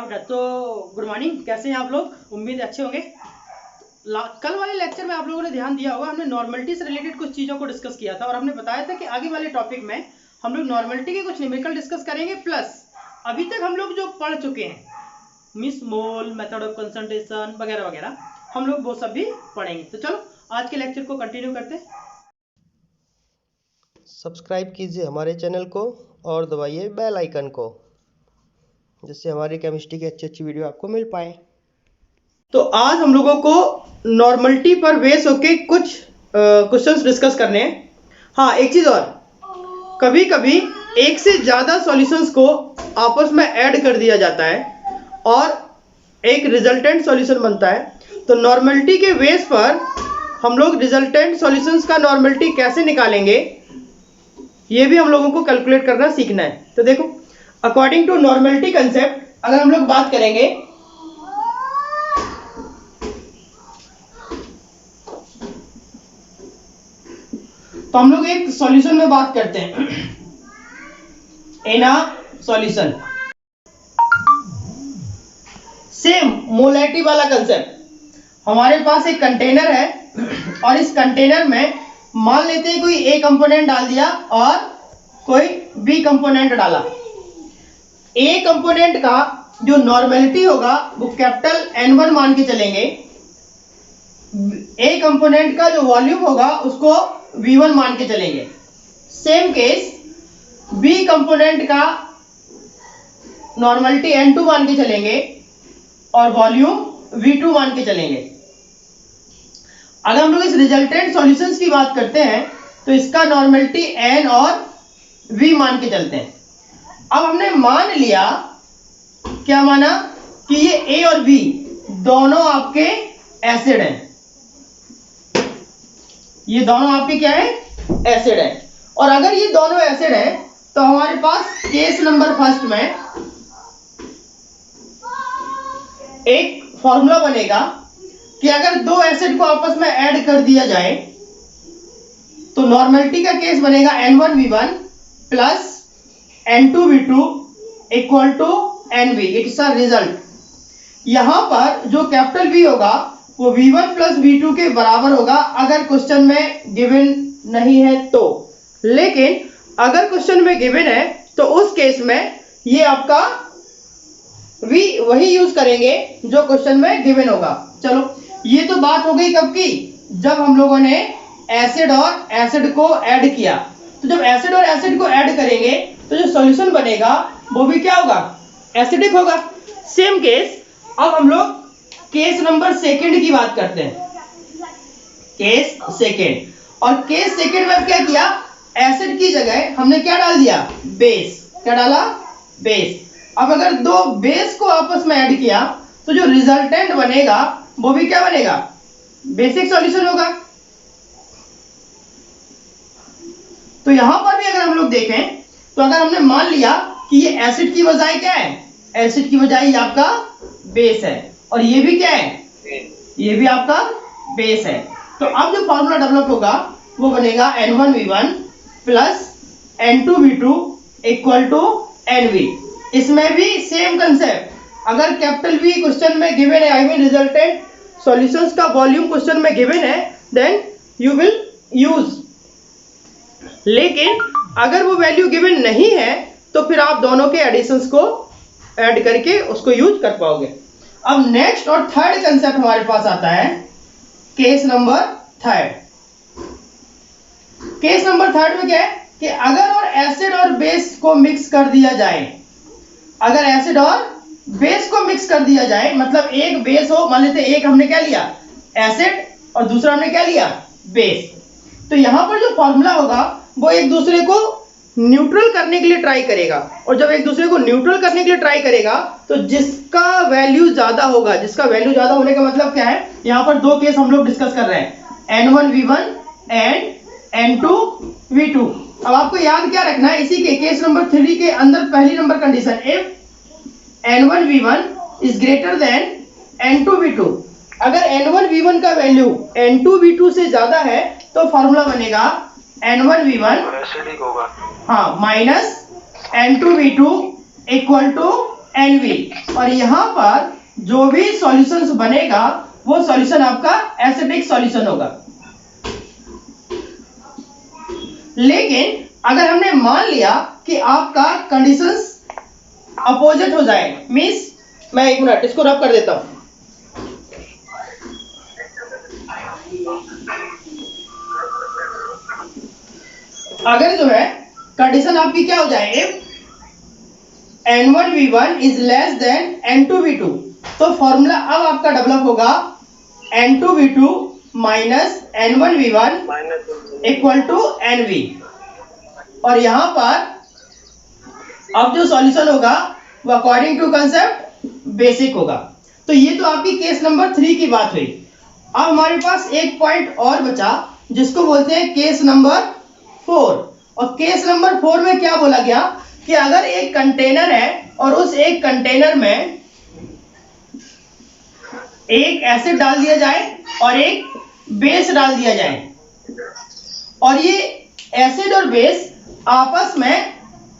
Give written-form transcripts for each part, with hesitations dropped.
फटाफट। तो good morning, कैसे हैं आप लोग? उम्मीद अच्छे होंगे। कल वाले लेक्चर में आप लोगों ने ध्यान दिया होगा, हमने नॉर्मलिटी से रिलेटेड कुछ चीज़ों को डिस्कस किया था और हमने बताया था कि आगे वाले टॉपिक में हम लोग नॉर्मलिटी के कुछ न्यूमेरिकल डिस्कस करेंगे, प्लस अभी तक हम लोग जो पढ़ चुके हैं miss mole, method of concentration वगैरह वगैरह, हम लोग वो सब भी पढ़ेंगे। तो चलो आज के लेक्चर को कंटिन्यू करते हैं। सब्सक्राइब कीजिए हमारे चैनल को और दबाइए बेल आइकन को, जिससे हमारी केमिस्ट्री की अच्छी वीडियो आपको मिल पाए। तो आज हम लोगों को नॉर्मलिटी पर बेस होके कुछ क्वेश्चंस डिस्कस करने हैं। हाँ, एक चीज और, कभी कभी एक से ज्यादा सॉल्यूशंस को आपस में ऐड कर दिया जाता है और एक रिजल्टेंट सॉल्यूशन बनता है। तो नॉर्मलिटी के बेस पर हम लोग रिजल्टेंट सॉल्यूशंस का नॉर्मलिटी कैसे निकालेंगे, ये भी हम लोगों को कैलकुलेट करना सीखना है। तो देखो, अकॉर्डिंग टू नॉर्मलिटी कंसेप्ट अगर हम लोग बात करेंगे तो हम लोग एक सॉल्यूशन में बात करते हैं, इन अ सॉल्यूशन। सेम मोलैरिटी वाला कंसेप्ट। हमारे पास एक कंटेनर है और इस कंटेनर में मान लेते हैं कोई ए कंपोनेंट डाल दिया और कोई बी कंपोनेंट डाला। ए कंपोनेंट का जो नॉर्मलिटी होगा वो कैपिटल N1 मान के चलेंगे। ए कंपोनेंट का जो वॉल्यूम होगा उसको V1 मान के चलेंगे। सेम केस बी कंपोनेंट का नॉर्मलिटी N2 मान के चलेंगे और वॉल्यूम V2 मान के चलेंगे। अगर हम लोग इस रिजल्टेंट सॉल्यूशंस की बात करते हैं तो इसका नॉर्मलिटी N और V मान के चलते हैं। अब हमने मान लिया, क्या माना, कि ये A और B दोनों आपके एसिड हैं। ये दोनों आपके क्या है? एसिड है। और अगर ये दोनों एसिड हैं तो हमारे पास केस नंबर फर्स्ट में एक फॉर्मूला बनेगा कि अगर दो एसिड को आपस में ऐड कर दिया जाए तो नॉर्मलिटी का केस बनेगा N1V1 plus N2V2 equal to NV। It's a result. यहां पर जो कैपिटल V होगा वो V1 प्लस V2 के बराबर होगा अगर क्वेश्चन में गिवन नहीं है तो। लेकिन अगर क्वेश्चन में गिवन है तो उस केस में ये आपका V वही यूज करेंगे जो क्वेश्चन में गिवन होगा। चलो, ये तो बात हो गई कब की? जब हम लोगों ने एसिड और एसिड को ऐड किया। तो जब एसिड और एसिड को ऐड करेंगे तो जो सॉल्यूशन बनेगा वो भी क्या होगा? एसिडिक होगा। सेम केस अब हम लोग केस नंबर सेकंड की बात करते हैं। केस सेकंड, और केस सेकंड में क्या किया? एसिड की जगह हमने क्या डाल दिया? बेस। क्या डाला? बेस। अब अगर दो बेस को आपस में ऐड किया तो जो रिजल्टेंट बनेगा वो भी क्या बनेगा? बेसिक सॉल्यूशन होगा। तो यहां पर भी अगर हम लोग देखें तो अगर हमने मान लिया कि ये एसिड की बजाय क्या है? एसिड की बजाय ये आपका बेस है और ये भी क्या है? ये भी आपका बेस है। तो अब जो फॉर्मूला डेवलप होगा वो बनेगा N1V1 plus N2V2 equal to NV। इसमें भी सेम कंसेप्ट। अगर कैपिटल V क्वेश्चन में गिवन है, आई मीन रिजल्टेंट सॉल्यूशंस का वॉल्यूम क्वेश्चन में गिवन है, देन यू विल यूज। लेकिन अगर वो वैल्यू गिवन नहीं है तो फिर आप दोनों के एडिशंस को ऐड करके उसको यूज कर पाओगे। अब नेक्स्ट और थर्ड कंसेप्ट हमारे पास आता है, case number third. Case number third में क्या है कि अगर और एसिड और बेस को मिक्स कर दिया जाए, अगर एसिड और बेस को मिक्स कर दिया जाए, मतलब एक बेस हो, मान लेते एक हमने क्या लिया? एसिड, और दूसरा हमने क्या लिया? बेस। तो यहां पर जो फॉर्मूला होगा वो एक दूसरे को न्यूट्रल करने के लिए ट्राई करेगा, और जब एक दूसरे को न्यूट्रल करने के लिए ट्राई करेगा तो जिसका वैल्यू ज्यादा होगा, जिसका वैल्यू ज्यादा होने का मतलब क्या है? यहां पर दो केस हम लोग डिस्कस कर रहे हैं, N1V1 एंड N2V2। अब आपको याद क्या रखना है? इसी के केस नंबर 3 के अंदर पहली number condition, if N1V1 is greater than N2V2। अगर N1V1 का वैल्यू N2V2 से ज्यादा है तो फॉर्मूला बनेगा N1V1 एसिडिक होगा, हाँ, minus N2V2 equal to NV। और यहां पर जो भी सॉल्यूशंस बनेगा वो सॉल्यूशन आपका एसिडिक सॉल्यूशन होगा। लेकिन अगर हमने मान लिया कि आपका कंडीशंस अपोजिट हो जाए, मींस मैं एक मिनट इसको रब कर देता हूं। अगर जो है कंडीशन आपकी क्या हो जाए, if N1V1 is less than N2V2, तो फॉर्मूला अब आपका डेवलप होगा N2V2 minus N1V1 equal to NV। और यहां पर अब जो सॉल्यूशन होगा वो अकॉर्डिंग टू कंसेप्ट बेसिक होगा। तो ये तो आपकी केस नंबर 3 की बात हुई। अब हमारे पास एक पॉइंट और बचा जिसको बोलते हैं केस नंबर 4। और केस नंबर 4 में क्या बोला गया कि अगर एक कंटेनर है और उस एक कंटेनर में एक एसिड डाल दिया जाए और एक बेस डाल दिया जाए, और ये एसिड और बेस आपस में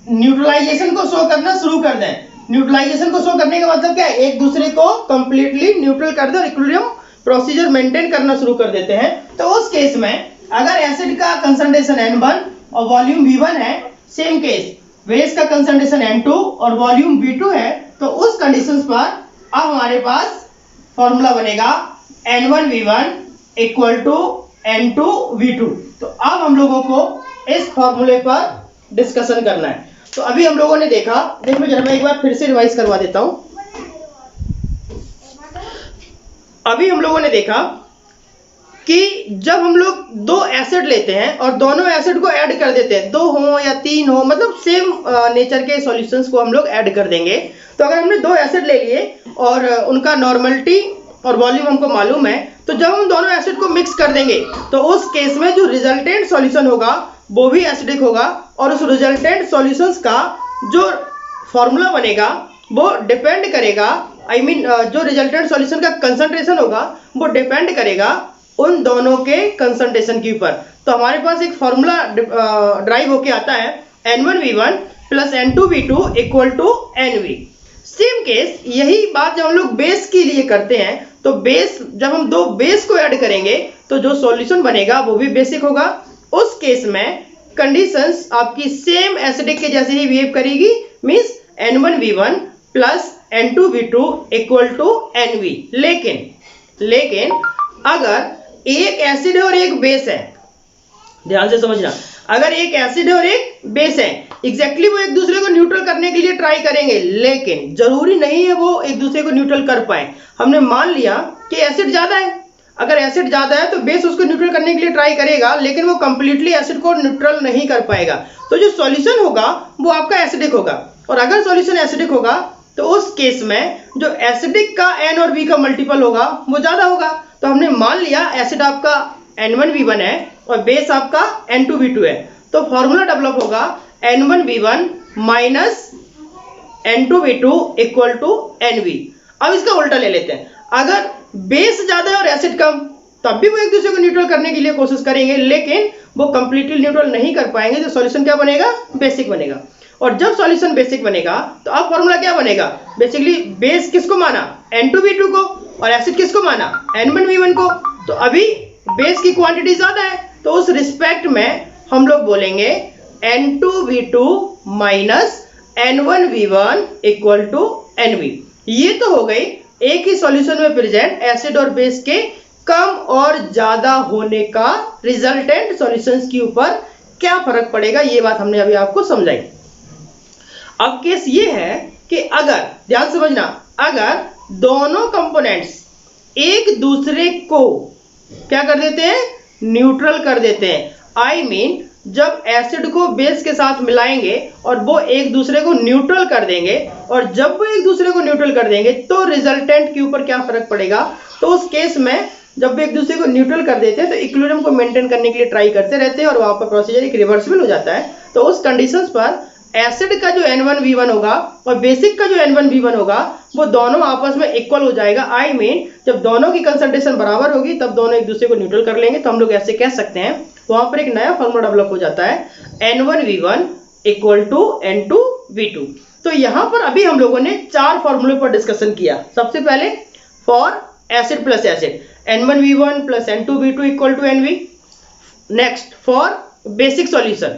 न्यूट्रलाइजेशन को शो करना शुरू कर दें। न्यूट्रलाइजेशन को शो करने का मतलब क्या है, एक दूसरे को कंप्लीटली न्यूट्रल कर दे और इक्विलिब्रियम प्रोसीजर मेंटेन करना शुरू कर देते हैं। तो उस केस में अगर एसिड का कंसंट्रेशन N1 और वॉल्यूम V1 है, सेम केस बेस का कंसंट्रेशन N2 और वॉल्यूम V2 है, तो उस कंडीशंस पर अब हमारे पास फॉर्मूला बनेगा N1V1 इक्वल टू N2V2। तो अब हम लोगों को इस फॉर्मूले पर डिस्कशन करना है। तो अभी हम लोगों ने देखा, देखो जरा मैं एक बार फिर से रिवाइज करवा देता हूं। अभी हम लोगों ने देखा कि जब हम लोग दो एसिड लेते हैं और दोनों एसिड को ऐड कर देते हैं, 2 हो या 3 हो, मतलब सेम नेचर के सॉल्यूशंस को हम लोग ऐड कर देंगे। तो अगर हमने 2 एसिड ले लिए और उनका नॉर्मलिटी और वॉल्यूम हमको मालूम है, तो जब हम दोनों एसिड को मिक्स कर देंगे तो उस केस में जो रिजल्टेंट सॉल्यूशन होगा वो भी एसिडिक होगा, और उस रिजल्टेंट सॉल्यूशंस का जो फॉर्मूला बनेगा वो डिपेंड करेगा, जो रिजल्टेंट सॉल्यूशन का कंसंट्रेशन होगा वो डिपेंड करेगा उन दोनों के कंसंट्रेशन के ऊपर। तो हमारे पास एक फॉर्मूला ड्राइव होके आता है N1V1 plus N2V2 equal to NV। Same case यही बात जब हम लोग बेस के लिए करते हैं, तो बेस जब हम 2 बेस को ऐड करेंगे तो जो सॉल्यूशन बनेगा वो भी बेसिक होगा। उस केस में कंडीशंस आपकी सेम एसिडिक के जैसे ही बिहेव करेगी, means N1V1 plus N2V2 equal to NV। लेकिन अगर एक एसिड है और एक बेस है, ध्यान से समझना, अगर एक एसिड है और एक बेस है, एग्जैक्टली वो एक दूसरे को न्यूट्रल करने के लिए ट्राई करेंगे, लेकिन जरूरी नहीं है वो एक दूसरे को न्यूट्रल कर पाए। हमने मान लिया कि एसिड ज्यादा है, अगर एसिड ज्यादा है तो बेस उसको न्यूट्रल करने के लिए ट्राई करेगा, लेकिन वो कंप्लीटली एसिड को न्यूट्रल नहीं कर पाएगा। तो जो सॉल्यूशन होगा वो आपका एसिडिक होगा, और अगर सॉल्यूशन एसिडिक होगा तो उस केस में जो एसिडिक का N और V का मल्टीपल होगा वो ज्यादा होगा। तो हमने मान लिया एसिड आपका N1V1 है और बेस आपका N2V2 है, तो फॉर्मूला डेवलप होगा N1V1 minus N2V2 equal to NV। अब इसका उल्टा ले लेते हैं, अगर बेस ज्यादा है और एसिड कम, तब भी वो एक दूसरे को न्यूट्रल करने के लिए कोशिश करेंगे, लेकिन वो कंप्लीटली न्यूट्रल नहीं कर पाएंगे। तो सॉल्यूशन क्या बनेगा, बेसिक बनेगा। और जब सॉल्यूशन बेसिक बनेगा तो अब फॉर्मूला क्या बनेगा, बेसिकली बेस किसको माना, N2V2 को, और एसिड किसको माना, N1V1 को। तो अभी बेस की क्वांटिटी ज्यादा है, तो उस रिस्पेक्ट में हम लोग बोलेंगे N2V2 minus N1V1 equal to NV। ये तो हो गई एक ही सॉल्यूशन में प्रेजेंट एसिड और बेस के कम और ज्यादा होने का रिजल्टेंट सॉल्यूशंस के ऊपर क्या फर्क पड़ेगा, ये बात हमने अभी आपको समझाई। अब केस ये है कि अगर, ध्यान समझना, अगर दोनों कंपोनेंट्स एक दूसरे को क्या कर देते हैं, न्यूट्रल कर देते हैं, आई मीन जब एसिड को बेस के साथ मिलाएंगे और वो एक दूसरे को न्यूट्रल कर देंगे, और जब वो एक दूसरे को न्यूट्रल कर देंगे तो रिजल्टेंट के ऊपर क्या फर्क पड़ेगा। तो उस केस में जब वो एक दूसरे को न्यूट्रल कर देते हैं तो इक्विलिब्रियम को मेंटेन करने के लिए ट्राई करते रहते हैं और वहां पर प्रोसीजर एक रिवर्सिबल हो जाता है। तो उस कंडीशंस पर एसिड का जो N1V1 होगा और बेसिक का जो N1V1 होगा वो दोनों आपस में इक्वल हो जाएगा, आई मीन जब दोनों की कंसंट्रेशन बराबर होगी तब दोनों एक दूसरे को न्यूट्रल कर लेंगे। तो हम लोग ऐसे कह सकते हैं, वहां पर एक नया फॉर्मूला डेवलप हो जाता है N1V1 इक्वल टू N2V2। तो यहां पर अभी हम लोगों ने 4 फॉर्मूले पर डिस्कशन किया। सबसे पहले for acid plus acid N1V1 plus N2V2 equal to NV। Next for basic solution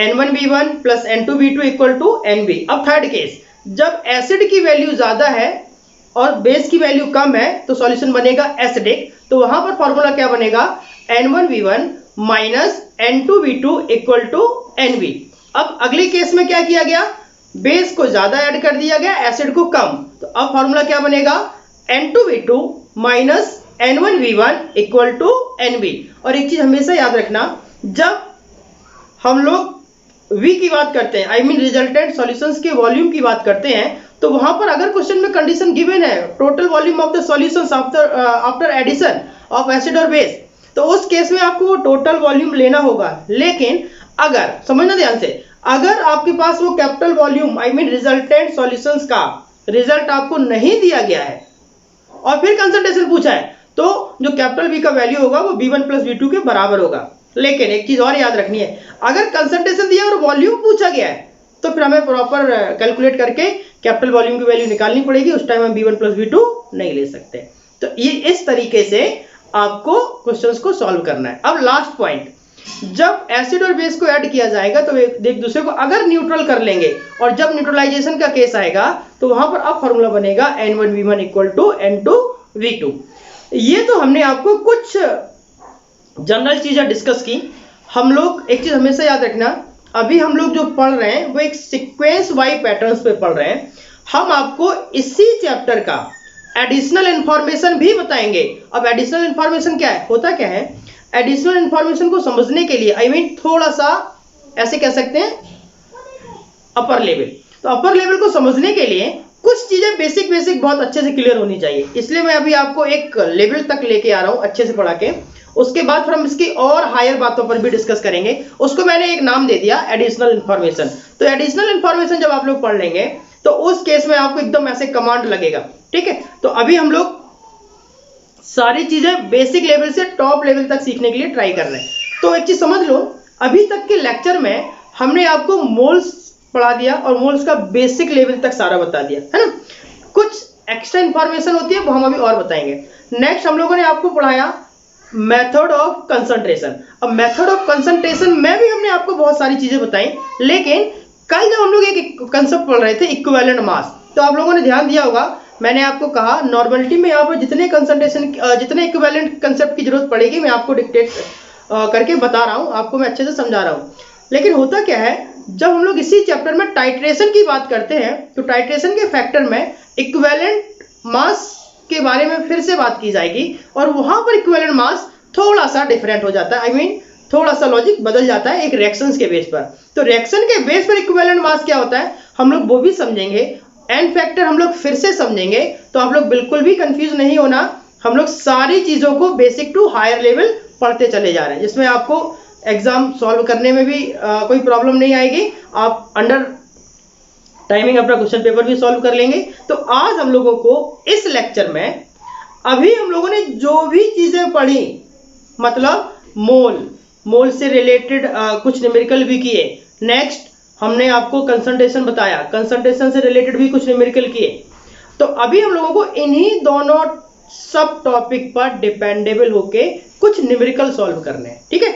N1V1 plus N2V2 equal to NV। अब थर्ड केस, जब एसिड की वैल्यू ज्यादा है और बेस की वैल्यू कम है तो सॉल्यूशन बनेगा एसिडिक। तो वहां पर फॉर्मूला क्या बनेगा, N1V1 minus N2V2 equal to NV। अब अगले केस में क्या किया गया, बेस को ज्यादा ऐड कर दिया गया, एसिड को कम। तो अब फॉर्मूला क्या बनेगा, N2V2 minus N1V1 equal to NV। और एक चीज हमेशा याद रखना, जब हम लोग V की बात करते हैं, आई मीन रिजल्टेंट सॉल्यूशंस के वॉल्यूम की बात करते हैं, तो वहां पर अगर क्वेश्चन में कंडीशन गिवन है total volume of the solutions after addition of acid और बेस, तो उस केस में आपको वो टोटल वॉल्यूम लेना होगा। लेकिन अगर, समझना ध्यान से, अगर आपके पास वो कैपिटल वॉल्यूम आई मीन रिजल्टेंट सॉल्यूशंस का रिजल्ट आपको नहीं दिया गया है और फिर कंसंट्रेशन पूछा है, तो जो कैपिटल V का वैल्यू होगा वो V1 प्लस V2 के बराबर होगा। लेकिन एक चीज और याद रखनी है, अगर कंसंट्रेशन दिया और वॉल्यूम पूछा गया है तो फिर हमें प्रॉपर कैलकुलेट करके कैपिटल वॉल्यूम की वैल्यू निकालनी पड़ेगी। उस टाइम हम V1 प्लस V2 नहीं ले सकते। तो ये इस तरीके से आपको क्वेश्चंस को सॉल्व करना है। अब लास्ट पॉइंट, जब एसिड और बेस को ऐड किया जाएगा तो एक दूसरे को अगर न्यूट्रल कर लेंगे और जब न्यूट्रलाइजेशन का केस आएगा तो वहां पर अब फॉर्मूला बनेगा N1V1 इक्वल टू N2V2। ये तो हमने आपको कुछ जनरल चीजें डिस्कस की। हम लोग एक चीज हमेशा याद रखना, अभी हम लोग जो पढ़ रहे हैं वो एक सीक्वेंस वाइज पैटर्न्स पे पढ़ रहे हैं। हम आपको इसी चैप्टर का एडिशनल इंफॉर्मेशन भी बताएंगे। अब एडिशनल इंफॉर्मेशन क्या है, होता क्या है, एडिशनल इंफॉर्मेशन को समझने के लिए आई मीन थोड़ा सा ऐसे कह सकते हैं अपर लेवल, तो अपर लेवल को समझने के लिए कुछ चीजें बेसिक बहुत अच्छे से क्लियर होनी चाहिए। इसलिए मैं अभी आपको एक लेवल तक लेके आ रहा हूं अच्छे से पढ़ा के। उसके बाद फिर हम इसकी और हायर बातों पर भी डिस्कस करेंगे। उसको मैंने एक नाम दे दिया एडिशनल इंफॉर्मेशन। तो एडिशनल इंफॉर्मेशन जब आप लोग पढ़ लेंगे तो उस केस में आपको एकदम ऐसे कमांड लगेगा। ठीक है, तो अभी हम लोग सारी चीजें बेसिक लेवल से टॉप लेवल तक सीखने के लिए ट्राई कर रहे हैं। तो एक चीज समझ लो, अभी तक के लेक्चर में हमने आपको मोल्स पढ़ा दिया और मोल्स का बेसिक लेवल तक सारा बता दिया, है ना। कुछ एक्स्ट्रा इंफॉर्मेशन होती है वो हम अभी और बताएंगे। नेक्स्ट हम लोगों ने आपको पढ़ाया मेथड ऑफ कंसंट्रेशन। अब मेथड ऑफ कंसंट्रेशन में भी हमने आपको बहुत सारी चीजें बताई, लेकिन कल जब हम लोग एक कंसेप्ट पढ़ रहे थे इक्विवेलेंट मास, तो आप लोगों ने ध्यान दिया होगा, मैंने आपको कहा नॉर्मलिटी में यहाँ पर जितने कंसंट्रेशन जितने इक्विवेलेंट कंसेप्ट की जरूरत पड़ेगी मैं आपको डिक्टेट करके बता रहा हूँ, आपको मैं अच्छे से समझा रहा हूँ। लेकिन होता क्या है, जब हम लोग इसी चैप्टर में टाइट्रेशन की बात करते हैं तो टाइट्रेशन के फैक्टर में इक्विवेलेंट मास के बारे में फिर से बात की जाएगी और वहां पर इक्विवेलेंट मास थोड़ा सा डिफरेंट हो जाता है, आई मीन थोड़ा सा लॉजिक बदल जाता है एक रिएक्शंस के बेस पर। तो रिएक्शन के बेस पर इक्विवेलेंट मास क्या होता है हम लोग वो भी समझेंगे, एन फैक्टर हम लोग फिर से समझेंगे। तो आप लोग बिल्कुल भी कंफ्यूज नहीं होना, हम लोग सारी चीजों को बेसिक टू हायर लेवल पढ़ते चले जा रहे हैं, जिसमें आपको एग्जाम सॉल्व करने में भी कोई प्रॉब्लम नहीं आएगी। आप अंडर टाइमिंग अपना क्वेश्चन पेपर भी सॉल्व कर लेंगे। तो आज हम लोगों को इस लेक्चर में अभी हम लोगों ने जो भी चीजें पढ़ी, मतलब मोल से रिलेटेड कुछ न्यूमेरिकल भी किए। नेक्स्ट हमने आपको कंसंट्रेशन बताया, कंसंट्रेशन से रिलेटेड भी कुछ न्यूमेरिकल किए। तो अभी हम लोगों को इन्हीं दोनों सब टॉपिक पर डिपेंडेबल होके कुछ न्यूमेरिकल सॉल्व करने हैं। ठीक है,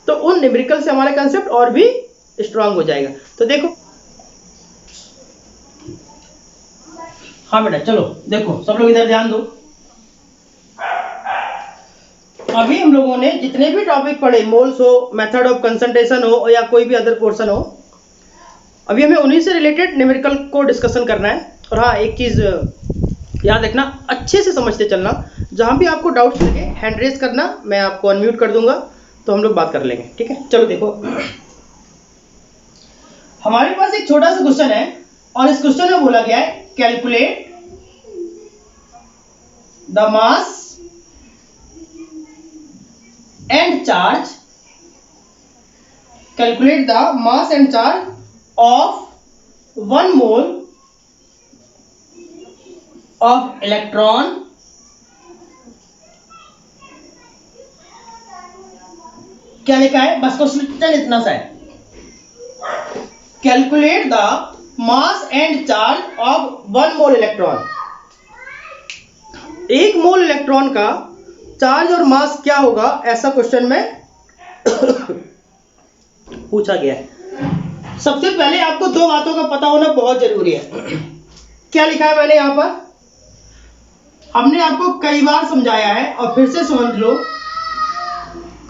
तो उन न्यूमेरिकल से हमारा कंसेप्ट और भी स्ट्रांग हो जाएगा। तो देखो, हाँ बेटा चलो देखो, सब लोग इधर ध्यान दो। अभी हम लोगों ने जितने भी टॉपिक पढ़े, मोल्स हो, मेथड ऑफ कंसंट्रेशन हो या कोई भी अदर पोर्शन हो, अभी हमें उन्हीं से रिलेटेड न्यूमेरिकल को डिस्कशन करना है। और हाँ, एक चीज याद रखना, अच्छे से समझते चलना, जहां भी आपको डाउट्स लगे हैंड रेज करना, मैं आपको अनम्यूट कर दूंगा तो हम लोग बात कर लेंगे। ठीक है, चलो देखो, हमारे पास एक छोटा सा क्वेश्चन है और इस क्वेश्चन में बोला गया है calculate the mass and charge, calculate the mass and charge of 1 mole of electron क्या लिखा है, बस क्वेश्चन इतना सा है calculate the mass and charge of 1 mole electron. 1 mole electron का चार्ज और मास क्या होगा, ऐसा क्वेश्चन में पूछा गया है। सबसे पहले आपको दो बातों का पता होना बहुत जरूरी है। क्या लिखा है मैंने यहां पर, हमने आपको कई बार समझाया है और फिर से समझ लो,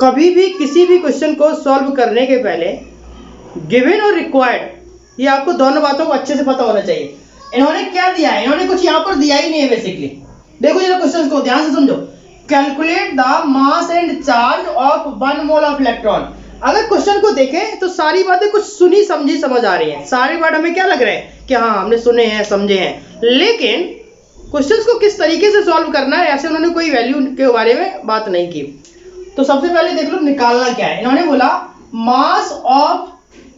कभी भी किसी भी क्वेश्चन को सॉल्व करने के पहले गिवन और रिक्वायर्ड, ये आपको दोनों बातों को अच्छे से पता होना चाहिए। इन्होंने क्या दिया है, इन्होंने कुछ यहां पर दिया ही नहीं है बेसिकली। देखो जरा क्वेश्चन को ध्यान से समझो। Calculate the mass and charge of 1 mole of electron. अगर क्वेश्चन को देखें तो सारी बातें कुछ सुनी समझी समझ आ रही हैं, सारी बात हमें क्या लग रहा है कि हाँ हमने सुने हैं समझे हैं, लेकिन क्वेश्चंस को किस तरीके से सॉल्व करना है ऐसे उन्होंने कोई वैल्यू के बारे में बात नहीं की। तो सबसे पहले देख लो निकालना क्या है। इन्होंने बोला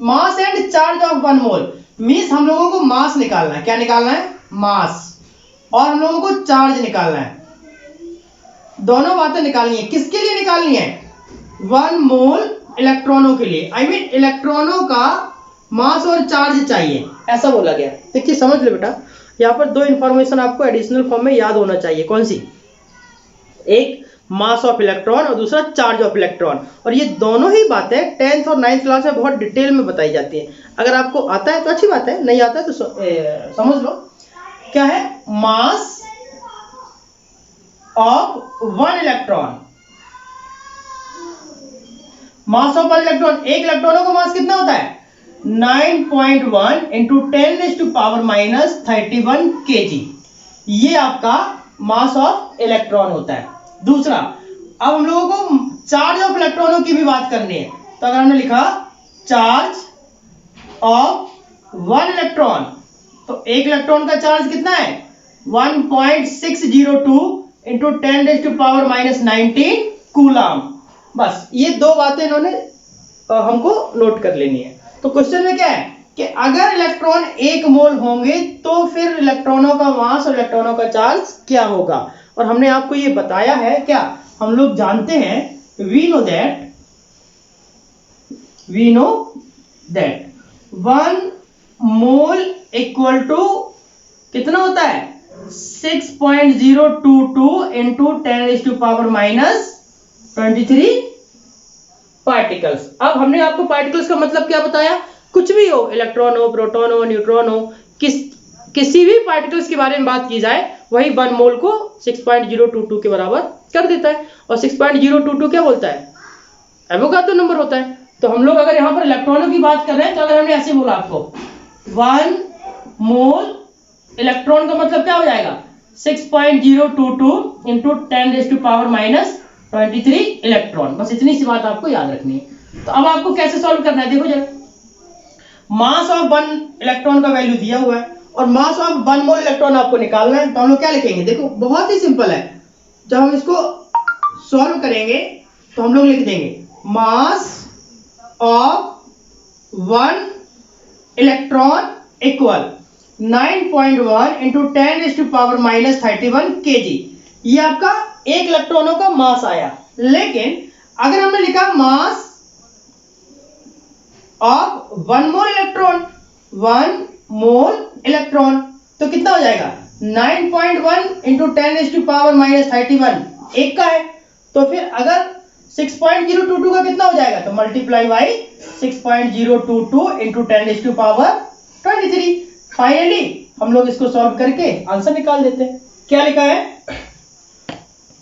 mass and charge of 1 mole, means हम लोगों को मास निकालना है। क्या निकालना है, मास, और हम लोगों को चार्ज निकालना है। दोनों बातें निकालनी है। किसके लिए निकालनी है, 1 मोल इलेक्ट्रॉनों के लिए, आई मीन इलेक्ट्रॉनों का मास और चार्ज चाहिए, ऐसा बोला गया। देखिए समझ लो बेटा, यहाँ पर दो इंफॉर्मेशन आपको एडिशनल फॉर्म में याद होना चाहिए। कौन सी, एक मास ऑफ इलेक्ट्रॉन और दूसरा चार्ज ऑफ इलेक्ट्रॉन। और ये दोनों ही बातें 10th और 9th क्लास में बहुत डिटेल में बताई जाती है। अगर आपको आता है तो अच्छी बात है, नहीं आता है तो समझ लो। क्या है, mass of 1 electron, mass of 1 electron, एक इलेक्ट्रॉनों का मास कितना होता है, 9.1 इंटू 10⁻⁻31 kg, ये आपका मास ऑफ इलेक्ट्रॉन होता है। दूसरा, अब हम लोगों को चार्ज ऑफ इलेक्ट्रॉनों की भी बात करनी है, तो अगर हमने लिखा चार्ज ऑफ 1 इलेक्ट्रॉन, तो एक इलेक्ट्रॉन का चार्ज कितना है, 1.602 इंटू 10⁻⁻19 कूलम। बस ये दो बातें इन्होंने हमको नोट कर लेनी है। तो क्वेश्चन में क्या है कि अगर इलेक्ट्रॉन 1 मोल होंगे तो फिर इलेक्ट्रॉनों का मास और इलेक्ट्रॉनों का चार्ज क्या होगा। और हमने आपको ये बताया है, क्या हम लोग जानते हैं, we know that 1 mole equal to कितना होता है, 6.022 इंटू 10⁻⁻23 पार्टिकल्स। अब हमने आपको पार्टिकल्स का मतलब क्या बताया, कुछ भी हो, इलेक्ट्रॉन हो, प्रोटॉन हो, न्यूट्रॉन हो, किसी भी पार्टिकल्स के बारे में बात की जाए, वही 1 मोल को 6.022 के बराबर कर देता है। और 6.022 क्या बोलता है, एवोगाड्रो नंबर होता है। तो हम लोग अगर यहाँ पर इलेक्ट्रॉनों की बात कर रहे हैं, तो अगर हमने ऐसे बोला आपको 1 मोल इलेक्ट्रॉन का मतलब क्या हो जाएगा, 6.022 इंटू 10⁻⁻23 इलेक्ट्रॉन। बस इतनी सी बात आपको याद रखनी है। तो अब आपको कैसे सॉल्व करना है, देखो जरा, मास ऑफ 1 इलेक्ट्रॉन का वैल्यू दिया हुआ है और मास ऑफ 1 मोल इलेक्ट्रॉन आपको निकालना है। तो हम लोग क्या लिखेंगे, देखो बहुत ही सिंपल है। जब हम इसको सॉल्व करेंगे तो हम लोग लिख देंगे mass of 1 electron equal 9.1 into 10⁻⁻31 kg। ये आपका एक इलेक्ट्रॉनों का मास आया। लेकिन अगर हमने लिखा mass of 1 mole electron, 1 mole electron, तो कितना हो जाएगा, 9.1 इंटू 10⁻⁻31 एक का है। तो फिर अगर 6.022 का कितना हो जाएगा, तो मल्टीप्लाई बाई 6.022 इंटू 10⁻23। फाइनली हम लोग इसको सॉल्व करके आंसर निकाल देते हैं। क्या लिखा है,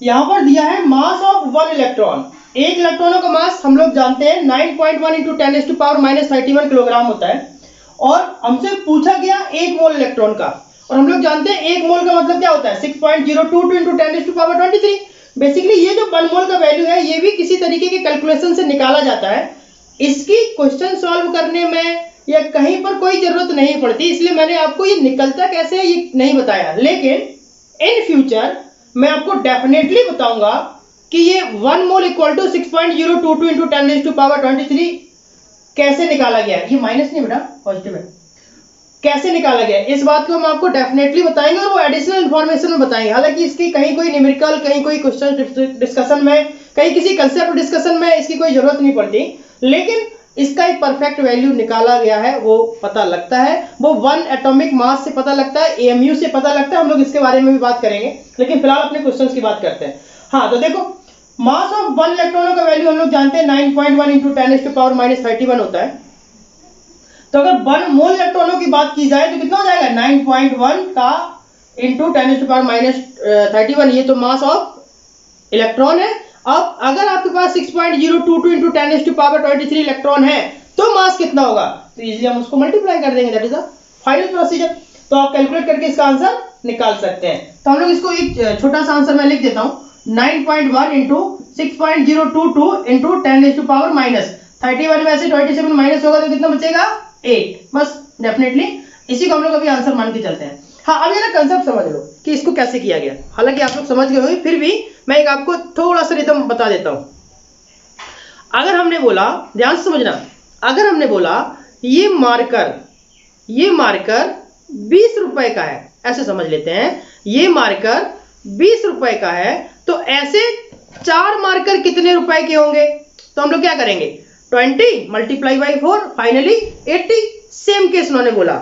यहां पर दिया है मास ऑफ 1 इलेक्ट्रॉन, एक इलेक्ट्रॉनों का मास हम लोग जानते हैं 9.1 इंटू 10⁻⁻31 किलोग्राम होता है। और हमसे पूछा गया 1 मोल इलेक्ट्रॉन का, और हम लोग जानते हैं 1 मोल का मतलब क्या होता है, 6.022 इंटू 10⁻23। बेसिकली ये जो 1 मोल का वैल्यू है, ये भी किसी तरीके के कैलकुलेशन से निकाला जाता है। इसकी क्वेश्चन सॉल्व करने में या कहीं पर कोई जरूरत नहीं पड़ती, इसलिए मैंने आपको ये निकलता कैसे है ये नहीं बताया। लेकिन इन फ्यूचर मैं आपको डेफिनेटली बताऊंगा कि ये 1 मोल इक्वल टू 6.022 इंटू 10⁻23 कैसे निकाला गया। ये माइनस नहीं बेटा, पॉजिटिव है। कैसे निकाला गया इस बात को हम आपको डेफिनेटली बताएंगे, और वो एडिशनल इंफॉर्मेशन में बताएंगे। हालांकि इसकी कहीं कोई न्यूमेरिकल, कहीं कोई क्वेश्चन डिस्कशन में, कहीं किसी कंसेप्ट डिस्कशन में इसकी कोई जरूरत नहीं पड़ती, लेकिन इसका एक परफेक्ट वैल्यू निकाला गया है, वो पता लगता है, वो 1 एटॉमिक मास से पता लगता है, एएमयू से पता लगता है। हम लोग इसके बारे में भी बात करेंगे, लेकिन फिलहाल अपने क्वेश्चंस की बात करते हैं। हाँ, तो देखो मास ऑफ 1 इलेक्ट्रॉनों का वैल्यू हम लोग जानते हैं 9.1 इंटू 10⁻⁻31 होता है। तो अगर 1 मोल इलेक्ट्रॉनों की बात की जाए तो कितना हो जाएगा 9.1 का इंटू 10⁻⁻31, ये तो मास ऑफ इलेक्ट्रॉन है। अब अगर आपके पास 6.022 इंटू 10⁻23 इलेक्ट्रॉन है तो मास कितना होगा, तो इजीली हम उसको मल्टीप्लाई कर देंगे, that is the final procedure. तो आप कैलकुलेट करके इसका आंसर निकाल सकते हैं। तो हम लोग इसको एक छोटा सा आंसर मैं लिख देता हूं, 9.1 इंटू 6.022 इंटू 10⁻31 में से 27 माइनस होगा तो कितना बचेगा 8, बस डेफिनेटली इसी को हम लोग अभी आंसर मान के चलते हैं। हाँ, अब ये ना कंसेप्ट समझ लो कि इसको कैसे किया गया, हालांकि आप लोग समझ गए होंगे, फिर भी मैं एक आपको थोड़ा सा रिदम बता देता हूं। अगर हमने बोला, ध्यान से समझना, अगर हमने बोला ये मार्कर 20 रुपए का है, ऐसे समझ लेते हैं, ये मार्कर 20 रुपए का है, तो ऐसे 4 मार्कर कितने रुपए के होंगे, तो हम लोग क्या करेंगे 20 multiply by 4, finally 80। Same case उन्होंने बोला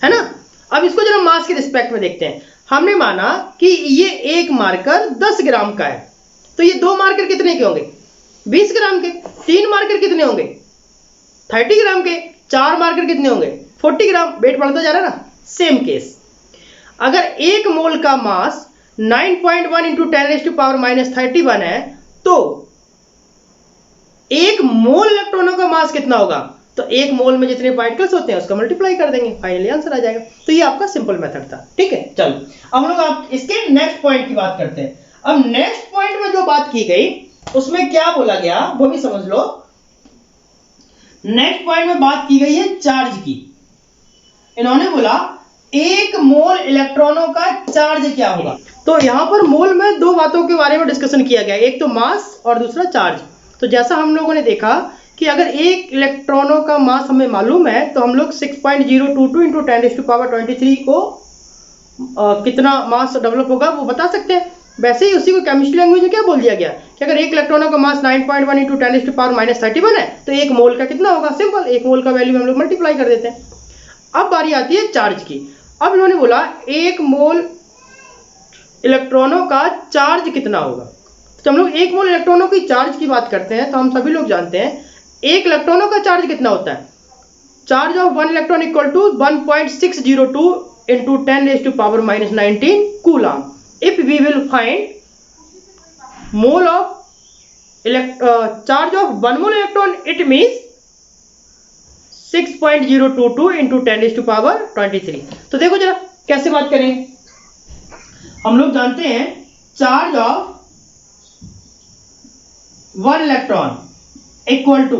है ना। अब इसको जरा मास के रिस्पेक्ट में देखते हैं। हमने माना कि ये एक मार्कर 10 ग्राम का है, तो ये 2 मार्कर कितने के होंगे 20 ग्राम के, 3 मार्कर कितने होंगे 30 ग्राम के, 4 मार्कर कितने होंगे 40 ग्राम, वेट बढ़ता जा रहा है ना। सेम केस, अगर 1 मोल का मास 9.1 इंटू 10⁻⁻31 है तो 1 मोल इलेक्ट्रॉनों का मास कितना होगा, तो 1 मोल में जितने पार्टिकल्स होते हैं उसका मल्टीप्लाई कर देंगे, फाइनली आंसर आ जाएगा। तो ये आपका सिंपल मेथड था, ठीक है। चलो अब लोग आप इसके नेक्स्ट पॉइंट की बात करते हैं। अब नेक्स्ट पॉइंट में जो बात की गई उसमें क्या बोला गया वो भी समझ लो। नेक्स्ट पॉइंट में बात की गई है चार्ज की। इन्होंने बोला 1 मोल इलेक्ट्रॉनों का चार्ज क्या होगा। तो यहां पर मोल में 2 बातों के बारे में डिस्कशन किया गया, एक तो मास और दूसरा चार्ज। तो जैसा हम लोगों ने देखा कि अगर 1 इलेक्ट्रॉनों का मास हमें मालूम है तो हम लोग 6.022 इंटू 10⁻23 को कितना मास डेवलप होगा वो बता सकते हैं। वैसे ही उसी को केमिस्ट्री लैंग्वेज में क्या बोल दिया गया कि अगर 1 इलेक्ट्रॉनों का मास 9.1 इंटू 10⁻31 है तो 1 मोल का कितना होगा, सिंपल 1 मोल का वैल्यू हम लोग मल्टीप्लाई कर देते हैं। अब बारी आती है चार्ज की। अब इन्होंने बोला 1 मोल इलेक्ट्रॉनों का चार्ज कितना होगा। तो हम लोग 1 मोल इलेक्ट्रॉनों की चार्ज की बात करते हैं तो हम सभी लोग जानते हैं 1 इलेक्ट्रॉनों का चार्ज कितना होता है, charge of 1 electron equal to 1.602 into 10⁻⁻19 coulomb. If we will find mole of charge of 1 mole electron it means 6.022 into 10⁻23। तो देखो जरा कैसे बात करेंगे। हम लोग जानते हैं charge of 1 electron equal to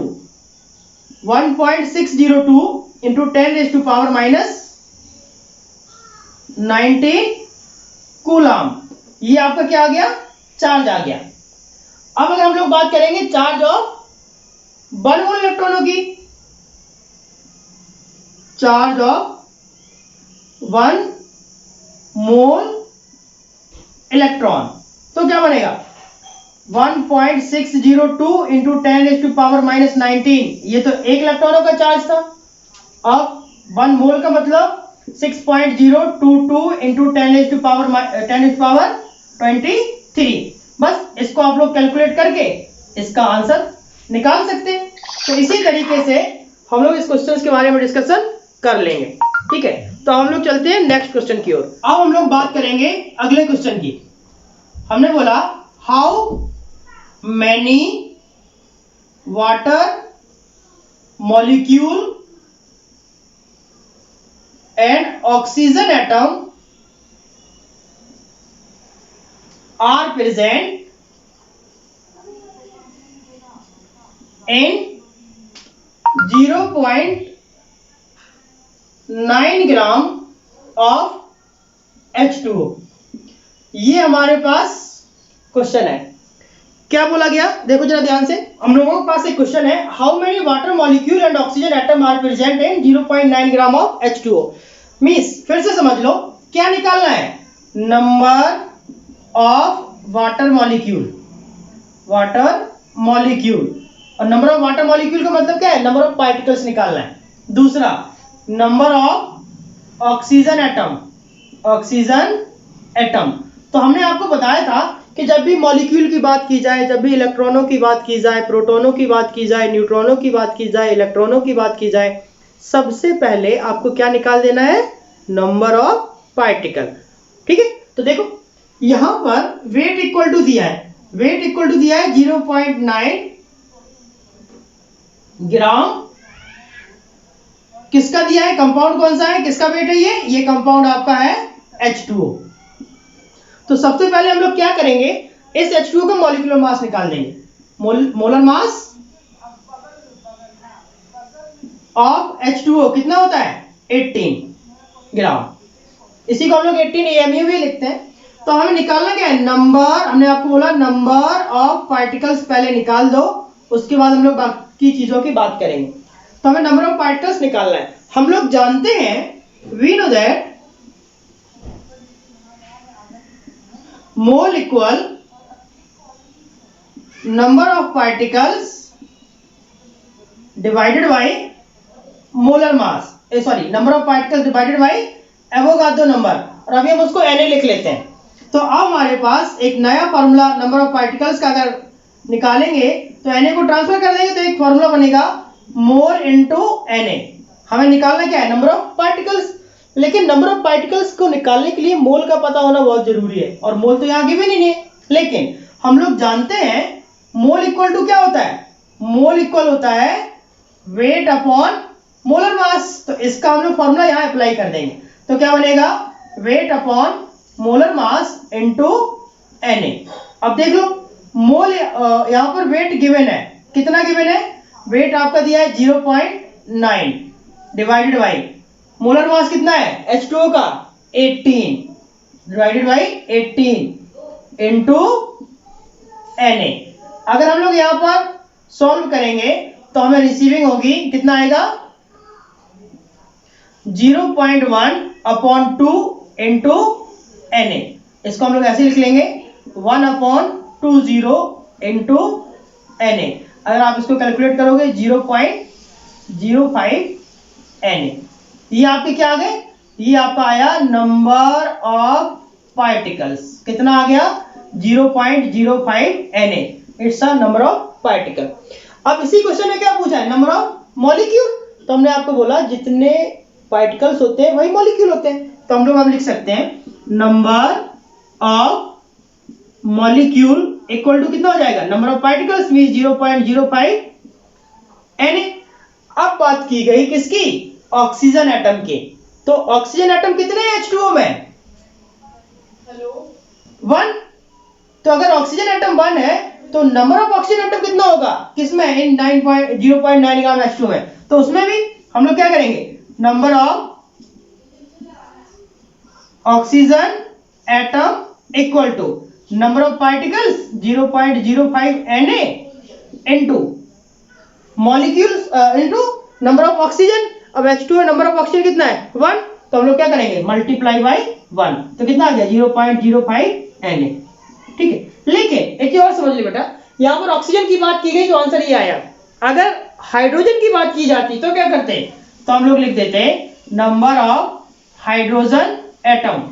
1.602 into 10⁻⁻19 coulomb. ये आपका क्या आ गया, चार्ज आ गया। अब अगर हम लोग बात करेंगे चार्ज ऑफ 1 मोल इलेक्ट्रॉनों की, चार्ज ऑफ 1 मोल इलेक्ट्रॉन, तो क्या बनेगा 1.602 इंटू 10⁻⁻19, ये तो 1 इलेक्ट्रॉनों का चार्ज था। अब 1 मोल का मतलब 6.022 इंटू 10⁻23। बस इसको आप लोग कैलकुलेट करके इसका आंसर निकाल सकते हैं। तो इसी तरीके से हम लोग इस क्वेश्चन के बारे में डिस्कशन कर लेंगे, ठीक है। तो हम लोग चलते हैं नेक्स्ट क्वेश्चन की ओर। अब हम लोग बात करेंगे अगले क्वेश्चन की। हमने बोला how many water molecule and oxygen atom are present in 0.9 gram of H2O। ये हमारे पास क्वेश्चन है। क्या बोला गया, देखो जरा ध्यान से। हम लोगों के पास एक क्वेश्चन है, how many water molecule and oxygen atom are present in 0.9 gram of H2O। Means फिर से समझ लो, क्या निकालना है, नंबर ऑफ वाटर मॉलिक्यूल और नंबर ऑफ वाटर मॉलिक्यूल का मतलब क्या है, नंबर ऑफ पार्टिकल्स निकालना है। दूसरा number of oxygen atom, oxygen atom. तो हमने आपको बताया था कि जब भी मॉलिक्यूल की बात की जाए, जब भी इलेक्ट्रॉनों की बात की जाए, प्रोटॉनों की बात की जाए, न्यूट्रॉनों की बात की जाए, इलेक्ट्रॉनों की बात की जाए, सबसे पहले आपको क्या निकाल देना है, नंबर ऑफ पार्टिकल। ठीक है, तो देखो यहां पर वेट इक्वल टू दिया है, वेट इक्वल टू दिया है 0.9 ग्राम। किसका दिया है, कंपाउंड कौन सा है, किसका वेट है, ये कंपाउंड आपका है H2O। तो सबसे पहले हम लोग क्या करेंगे, इस H2O का मॉलिक्यूलर मास निकाल देंगे। मोलर मास ऑफ H2O कितना होता है, 18 ग्राम। इसी को हम लोग 18 AMU भी लिखते हैं। तो हमें निकालना क्या है, नंबर, हमने आपको बोला नंबर ऑफ पार्टिकल्स पहले निकाल दो, उसके बाद हम लोग बाकी चीजों की बात करेंगे। तो हमें नंबर ऑफ पार्टिकल्स निकालना है। हम लोग जानते हैं, we know that mole equal number of particles divided by molar mass, sorry number of particles divided by Avogadro number, और अभी हम उसको Na लिख लेते हैं। तो अब हमारे पास एक नया फॉर्मूला नंबर ऑफ पार्टिकल्स का अगर निकालेंगे तो Na को ट्रांसफर कर देंगे तो एक फॉर्मूला बनेगा मोल इनटू Na। हमें निकालना क्या है, नंबर ऑफ पार्टिकल्स। लेकिन नंबर ऑफ पार्टिकल्स को निकालने के लिए मोल का पता होना बहुत जरूरी है, और मोल तो यहाँ गिवन ही नहीं है। लेकिन हम लोग जानते हैं मोल इक्वल टू क्या होता है, मोल इक्वल होता है वेट अपॉन मोलर मास। तो इसका हम लोग फॉर्मूला यहाँ अप्लाई कर देंगे, तो क्या बनेगा, wait upon molar mass into Na। अब देख लो मोल, यहाँ पर वेट गिवन है, कितना गिवन है, वेट आपका दिया है 0.9 डिवाइडेड बाई मोलर मास कितना है H2O का 18 डिवाइडेड बाई 18 इनटू Na। अगर हम लोग यहाँ पर सॉल्व करेंगे तो हमें रिसीविंग होगी, कितना आएगा, 0.1 अपॉन 2 इंटू Na। इसको हम लोग ऐसे लिख लेंगे 1 अपॉन 20 इंटू Na। अगर आप इसको कैलकुलेट करोगे 0.05 Na। ये आपके क्या आ गए, ये आपका आया नंबर ऑफ पार्टिकल्स, कितना आ गया 0.05 Na। It's a number of particle. अब इसी क्वेश्चन में क्या पूछा है, नंबर ऑफ मॉलिक्यूल। तो हमने आपको बोला जितने पार्टिकल्स होते हैं वही मॉलिक्यूल होते हैं। तो हम लोग अब लिख सकते हैं number of molecule equal to कितना हो जाएगा, number of particles mean 0.05 Na। अब बात की गई किसकी, ऑक्सीजन एटम की। तो ऑक्सीजन एटम कितने हैं H2O में, 1। तो अगर ऑक्सीजन एटम 1 है तो नंबर ऑफ ऑक्सीजन एटम कितना होगा, किसमें, इन 0.9 ग्राम H2O में। तो उसमें भी हम लोग क्या करेंगे, number of oxygen atom equal to number of particles 0.05 Na into molecules into number of oxygen. अब H2O नंबर ऑफ ऑक्सीजन कितना है 1, तो हम लोग क्या करेंगे मल्टीप्लाई बाय 1, तो कितना आ गया 0.05 Na। ठीक है, लेकिन एक चीज और समझ ली बेटा, यहां पर ऑक्सीजन की बात की गई तो आंसर ये आया। अगर हाइड्रोजन की बात की जाती तो क्या करते, तो हम लोग लिख देते number of hydrogen atom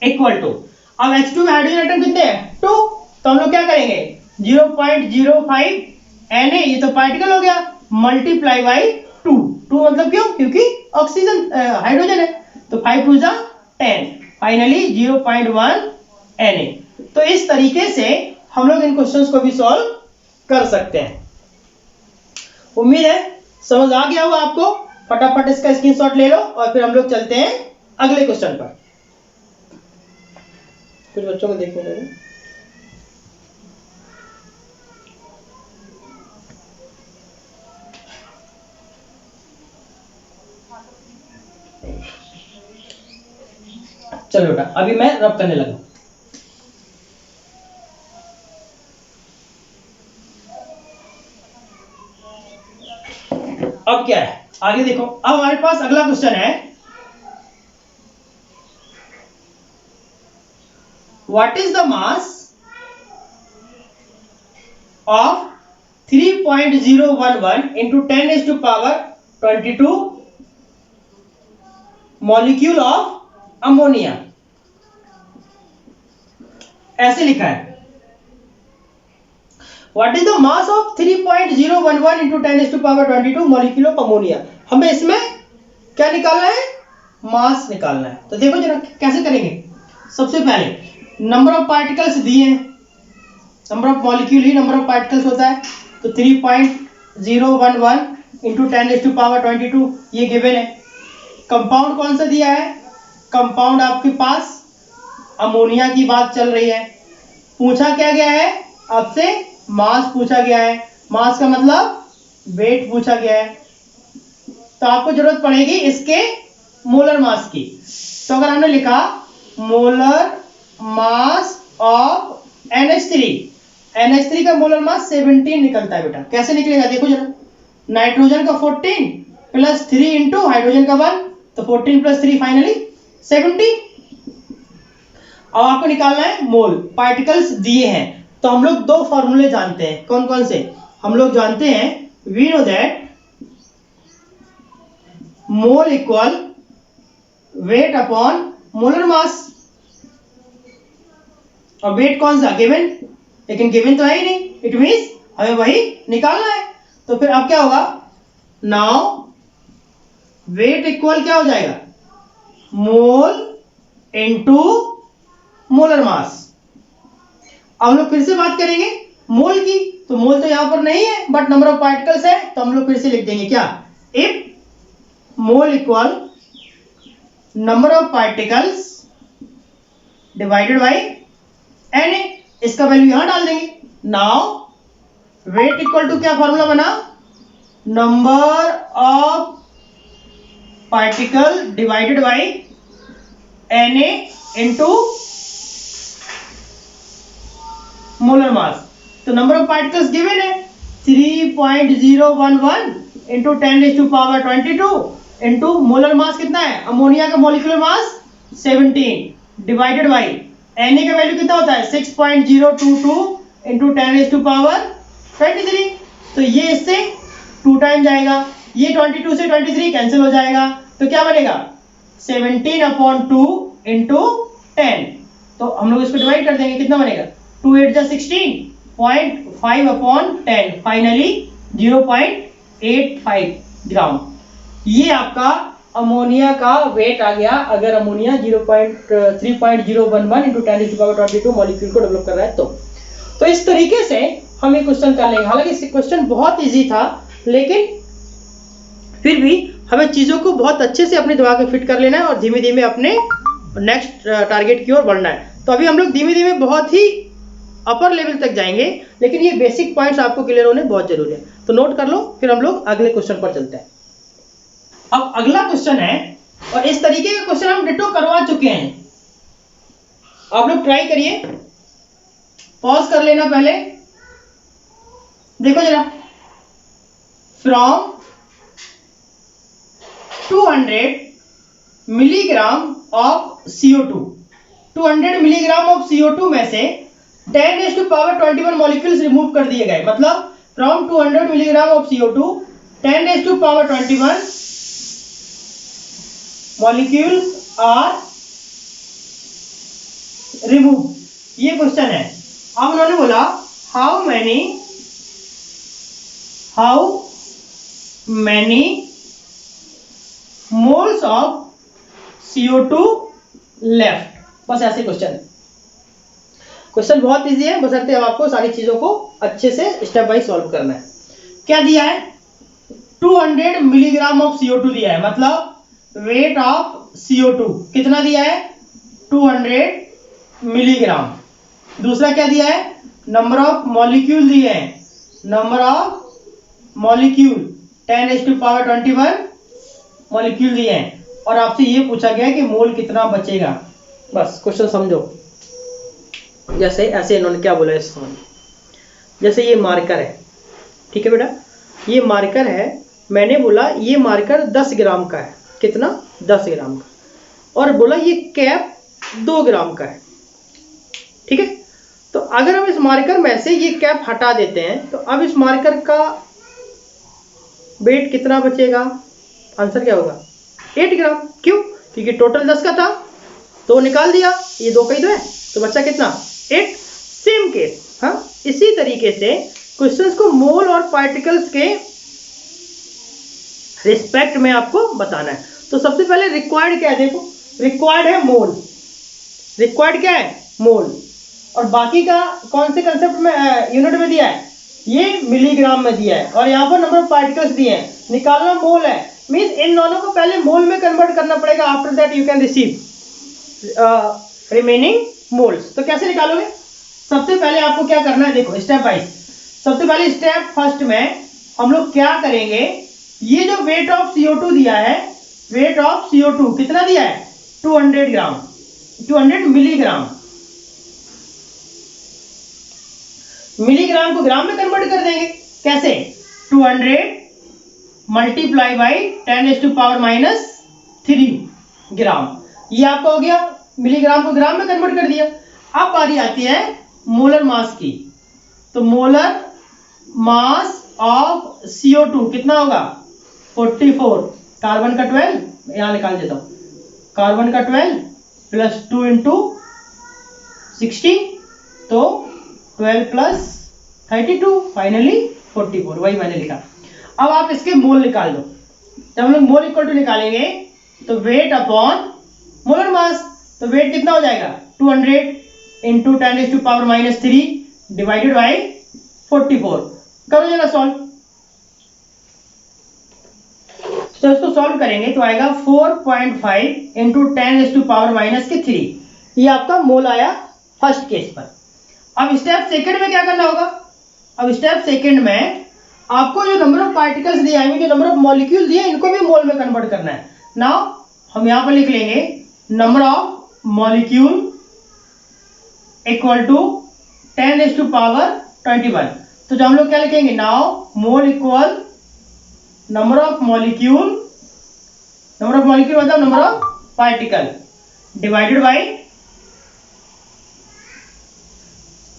equal to, अब H2 में हाइड्रोजन एटम कितने हैं 2, तो हम लोग क्या करेंगे 0.05 Na, ये तो पार्टिकल हो गया, मल्टीप्लाई बाई 2 मतलब क्यों, क्योंकि ऑक्सीजन हाइड्रोजन है, तो 5 2 10, फाइनली 0.1 Na। तो इस तरीके से हम लोग इन क्वेश्चंस को भी सॉल्व कर सकते हैं। उम्मीद है समझ आ गया होगा आपको। फटाफट इसका स्क्रीनशॉट ले लो और फिर हम लोग चलते हैं अगले क्वेश्चन पर। कुछ बच्चों को देखने लगे। चलो बेटा अभी मैं रब करने लगा। अब क्या है आगे देखो, अब हमारे पास अगला क्वेश्चन है, what is the mass of 3.011 into 10 raised to power 22 molecule of ammonia, ऐसे लिखा है। What is the mass of 3.011 into 10 raised to power 22 molecule of ammonia. हमें इसमें क्या निकालना है? मास निकालना है। तो देखो जरा कैसे करेंगे। सबसे पहले नंबर ऑफ पार्टिकल्स दिए हैं, number of molecule he number of particles होता है, तो 3.011 into 10 raised to power 22 ये गिवन है। कंपाउंड कौन सा दिया है? कंपाउंड आपके पास अमोनिया की बात चल रही है। पूछा क्या गया है आपसे? मास पूछा गया है। मास का मतलब वेट पूछा गया है, तो आपको जरूरत पड़ेगी इसके मोलर मास की। तो अगर हमने लिखा मोलर मास ऑफ NH3 का मोलर मास 17 निकलता है बेटा। कैसे निकलेगा देखो जरा। नाइट्रोजन का 14 प्लस 3 इंटू हाइड्रोजन का 1, तो 14 प्लस 3 फाइनली 17। अब आपको निकालना है मोल। पार्टिकल्स दिए हैं तो हम लोग दो फॉर्मूले जानते हैं। कौन कौन से? हम लोग जानते हैं, we know that mole equal weight upon molar mass. और वेट कौन सा? गिवन, लेकिन गिवन तो है ही नहीं, इट मींस हमें वही निकालना है। तो फिर अब क्या होगा? नाउ वेट इक्वल क्या हो जाएगा? मोल इनटू मोलर मास। अब हम लोग फिर से बात करेंगे मोल की, तो मोल तो यहां पर नहीं है बट नंबर ऑफ पार्टिकल्स है, तो हम लोग फिर से लिख देंगे क्या? If mole equal number of particles divided by Na, इसका वैल्यू यहां डाल देंगे। नाउ वेट इक्वल टू क्या फॉर्मूला बना? Number of particle divided by Na into molar mass. तो नंबर ऑफ पार्टिकल्स गिवन है 3.011 into 10 raised to power 22 into molar mass कितना है? अमोनिया का molecular mass 17 divided by Na का value कितना होता है? 6.022 इंटू 10 raised to power 23। तो ये इससे 2 टाइम जाएगा, ये 22 से 23 कैंसिल हो जाएगा, तो क्या बनेगा? 17/2 इंटू 10। तो हम लोग इसको डिवाइड कर देंगे, कितना बनेगा? 2 8 जा 16, 0.5/10 फाइनली 0.85 ग्राम। ये आपका अमोनिया का वेट आ गया अगर ammonia 3.011 into 10 raised to power 22 molecule को डेवलप कर रहा है। तो इस तरीके से हम ये क्वेश्चन कर लेंगे। हालांकि इस क्वेश्चन बहुत इजी था, लेकिन फिर भी हमें चीज़ों को बहुत अच्छे से अपने दिमाग में फिट कर लेना है और धीमे धीमे अपने नेक्स्ट टारगेट की ओर बढ़ना है। तो अभी हम लोग धीमे धीमे बहुत ही अपर लेवल तक जाएंगे, लेकिन ये बेसिक पॉइंट्स आपको क्लियर होने बहुत जरूरी है। तो नोट कर लो, फिर हम लोग अगले क्वेश्चन पर चलते हैं। अब अगला क्वेश्चन है, और इस तरीके का क्वेश्चन हम डिटो करवा चुके हैं। आप लोग ट्राई करिए, पॉज कर लेना पहले, देखो जरा। From 200 milligram of CO2, 200 milligram of CO2 में से 10 raised to power 21 molecules remove कर दिए गए। मतलब from 200 milligram of CO2 10 raised to power 21 molecules are remove. ये क्वेश्चन है। अब उन्होंने बोला how many moles of CO2 left. बस ऐसे क्वेश्चन है। क्वेश्चन बहुत इजी है, बशर्ते अब आपको सारी चीजों को अच्छे से स्टेप बाय सॉल्व करना है। क्या दिया है? 200 मिलीग्राम ऑफ CO2 दिया है, मतलब वेट ऑफ CO2 कितना दिया है? 200 मिलीग्राम। दूसरा क्या दिया है? नंबर ऑफ मॉलिक्यूल दिए हैं, number of molecule 10 raised to power 21 molecule दिए हैं, और आपसे ये पूछा गया है कि मोल कितना बचेगा। बस क्वेश्चन समझो। जैसे ऐसे इन्होंने क्या बोला इस समय, जैसे ये मार्कर है, ठीक है बेटा, ये मार्कर है। मैंने बोला ये मार्कर 10 ग्राम का है। कितना? 10 ग्राम का। और बोला ये कैप 2 ग्राम का है, ठीक है। तो अगर हम इस मार्कर में से ये कैप हटा देते हैं तो अब इस मार्कर का वेट कितना बचेगा? आंसर क्या होगा? 8 ग्राम। क्यों? क्योंकि टोटल 10 का था तो निकाल दिया, ये 2 का ही तो है, तो बचा कितना? 8। Same case. हाँ, इसी तरीके से क्वेश्चंस को मोल और पार्टिकल्स के रिस्पेक्ट में आपको बताना है। तो सबसे पहले रिक्वायर्ड क्या है? देखो, रिक्वायर्ड है मोल। रिक्वायर्ड क्या है? मोल। और बाकी का कौन से कंसेप्ट में यूनिट में दिया है? ये मिलीग्राम में दिया है। और यहाँ पर नंबर ऑफ पार्टिकल्स दिए हैं, निकालना मोल है। मींस इन दोनों को पहले मोल में कन्वर्ट करना पड़ेगा, after that you can receive remaining moles. तो कैसे निकालोगे? सबसे पहले आपको क्या करना है, देखो स्टेप वाइज। सबसे पहले स्टेप फर्स्ट में हम लोग क्या करेंगे, ये जो वेट ऑफ CO2 दिया है, वेट ऑफ CO2 कितना दिया है? 200 ग्राम, 200 मिलीग्राम। मिलीग्राम को ग्राम में कन्वर्ट कर देंगे। कैसे? 200 मल्टीप्लाई बाई 10⁻³ ग्राम। ये आपका हो गया, मिलीग्राम को ग्राम में कन्वर्ट कर दिया। अब बारी आती है मोलर मास की। तो मोलर मास ऑफ CO2 कितना होगा? 44। कार्बन का 12 यहां निकाल देता हूं, कार्बन का 12 प्लस 2 इंटू 60, तो 12 प्लस 32, फाइनली 44। वही मैंने लिखा। अब आप इसके मोल निकाल दो। जब हम लोग मोल इक्वल टू निकालेंगे तो वेट अपॉन मोलर मास, तो वेट कितना हो जाएगा? 200 इंटू 10⁻³ डिवाइडेड बाई 44। करो जरा सॉल्व। तो इसको सॉल्व करेंगे तो आएगा 4.5 इंटू 10⁻³ ये आपका मोल आया फर्स्ट केस पर। अब स्टेप सेकंड में क्या करना होगा? अब स्टेप सेकंड में आपको जो नंबर ऑफ पार्टिकल्स दिए हैं, जो नंबर ऑफ मॉलिक्यूल दिए, इनको भी मोल में कन्वर्ट करना है। नाउ हम यहां पर लिख लेंगे number of molecule equal to 10⁻21। तो जो हम लोग क्या लिखेंगे, now mole equal number of molecule मतलब number of particle divided by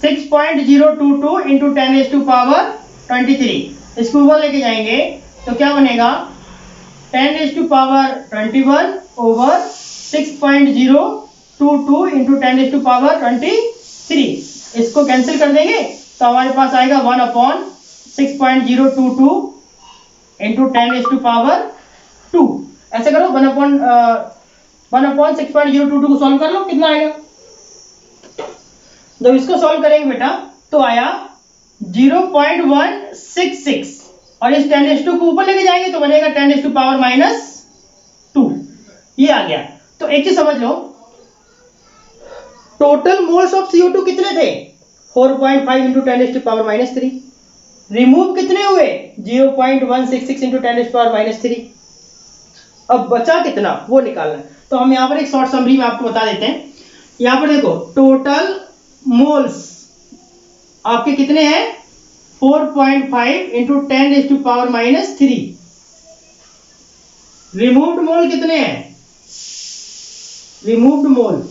6.022 into 10⁻23। इसको ऊपर लेके जाएंगे तो क्या बनेगा? 10⁻21 ओवर 6.022 इंटू 10⁻23। इसको कैंसिल कर देंगे तो हमारे पास आएगा 1/6.022 इंटू 10⁻2। ऐसे करो, 1/6.022 को सॉल्व कर लो, कितना आएगा? जब इसको सॉल्व करेंगे बेटा तो आया 0.166 और इस 10⁻2 को ऊपर लेके जाएंगे तो बनेगा 10⁻²। ये आ गया। तो एक चीज समझ लो, टोटल मोल्स ऑफ CO2 कितने थे? 4.5 इंटू 10⁻³ रिमूव कितने हुए? 0.166 इंटू 10⁻³ अब बचा कितना वो निकालना है। तो हम यहां पर एक शॉर्ट समरी में आपको बता देते हैं। यहां पर देखो, टोटल मोल्स आपके कितने हैं? 4.5 इंटू 10⁻³ रिमूव्ड मोल कितने हैं? रिमूव्ड मोल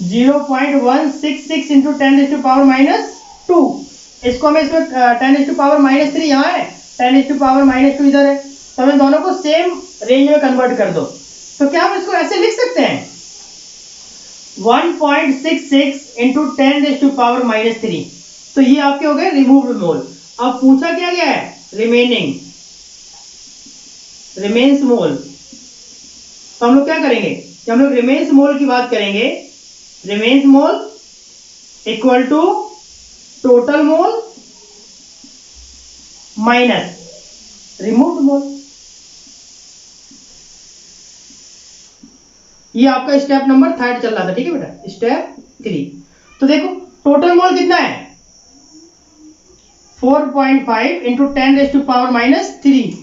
0.166 इंटू 10⁻²। इसको हमें इसमें 10⁻³ यहाँ है, 10⁻² इधर है, तो हम दोनों को सेम रेंज में कन्वर्ट कर दो। तो क्या हम इसको ऐसे लिख सकते हैं? 1.66 इंटू 10⁻³। तो ये आपके हो गए रिमूव्ड मोल। अब पूछा क्या गया है? रिमेन्स मोल। तो हम लोग क्या करेंगे? जब हम लोग रिमेन्स मोल की बात करेंगे, remains mole equal to total mole minus removed mole. ये आपका स्टेप नंबर 3 चल रहा था, ठीक है बेटा, स्टेप 3। तो देखो टोटल मोल कितना है? 4.5 इंटू 10⁻³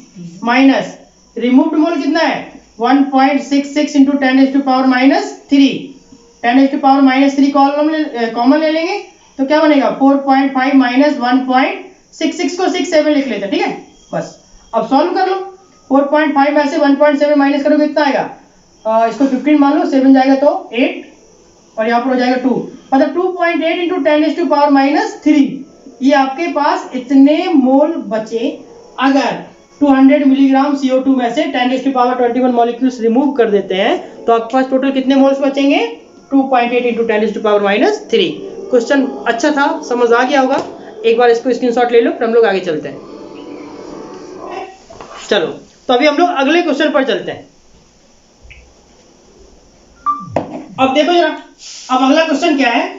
माइनस रिमूव्ड मोल कितना है? 1.66 इंटू 10⁻³ 10⁻³ कॉमन ले लेंगे तो क्या बनेगा? 4.5 माइनस 1.66 को 67 लिख लेते, ठीक है बस। अब सॉल्व कर लो। 4.5 में से 1.7 माइनस करोगे कितना आएगा? इसको 15 मान लो, 7 जाएगा तो 8 और यहाँ पर हो जाएगा 2, मतलब 2.8 इंटू 10⁻³ ये आपके पास इतने मोल बचे। अगर 200 मिलीग्राम CO2 में से 10⁻21 मॉलिक्यूल्स रिमूव कर देते हैं तो आपके पास टोटल कितने मोल्स बचेंगे? 2.8 इंटू 10⁻³ क्वेश्चन अच्छा था, समझ आ गया होगा। एक बार इसको स्क्रीनशॉट ले लो, फिर हम लोग आगे चलते हैं। चलो तो अभी हम लोग अगले क्वेश्चन पर चलते हैं। अब देखो जरा, अब अगला क्वेश्चन क्या है?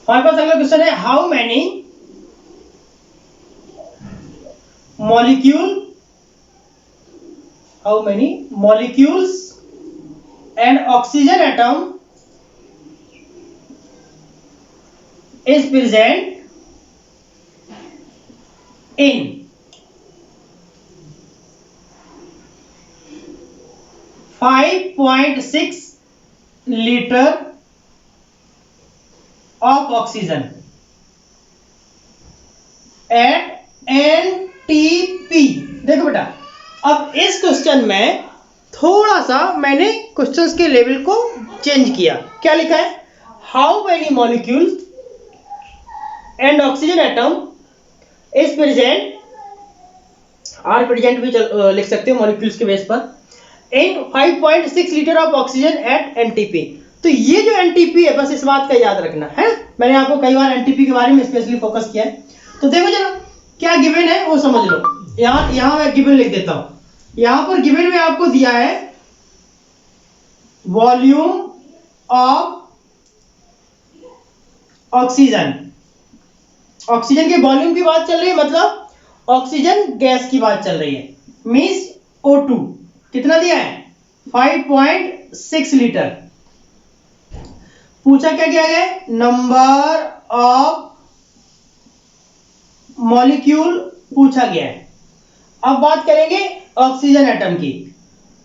हमारे पास अगला क्वेश्चन है, how many molecules and oxygen atom is present in 5.6 liter of oxygen at NTP। देखो बेटा, अब इस क्वेश्चन में थोड़ा सा मैंने क्वेश्चंस के लेवल को चेंज किया। क्या लिखा है? How many molecules and oxygen atom is present, are present भी लिख सकते हो मॉलिक्यूल्स के बेस पर, in 5.6 litre of oxygen at NTP. तो ये जो एनटीपी है, बस इस बात का याद रखना है। मैंने आपको कई बार एनटीपी के बारे में स्पेशली फोकस किया है। तो देखो जरा क्या गिवन है वो समझ लो। यहां मैं गिवन लिख देता हूं। यहां पर गिवन में आपको दिया है वॉल्यूम ऑफ ऑक्सीजन। ऑक्सीजन के वॉल्यूम की बात चल रही है, मतलब ऑक्सीजन गैस की बात चल रही है। मींस O2 कितना दिया है? 5.6 लीटर। पूछा क्या गया है? नंबर ऑफ मॉलिक्यूल पूछा गया है। अब बात करेंगे ऑक्सीजन एटम की,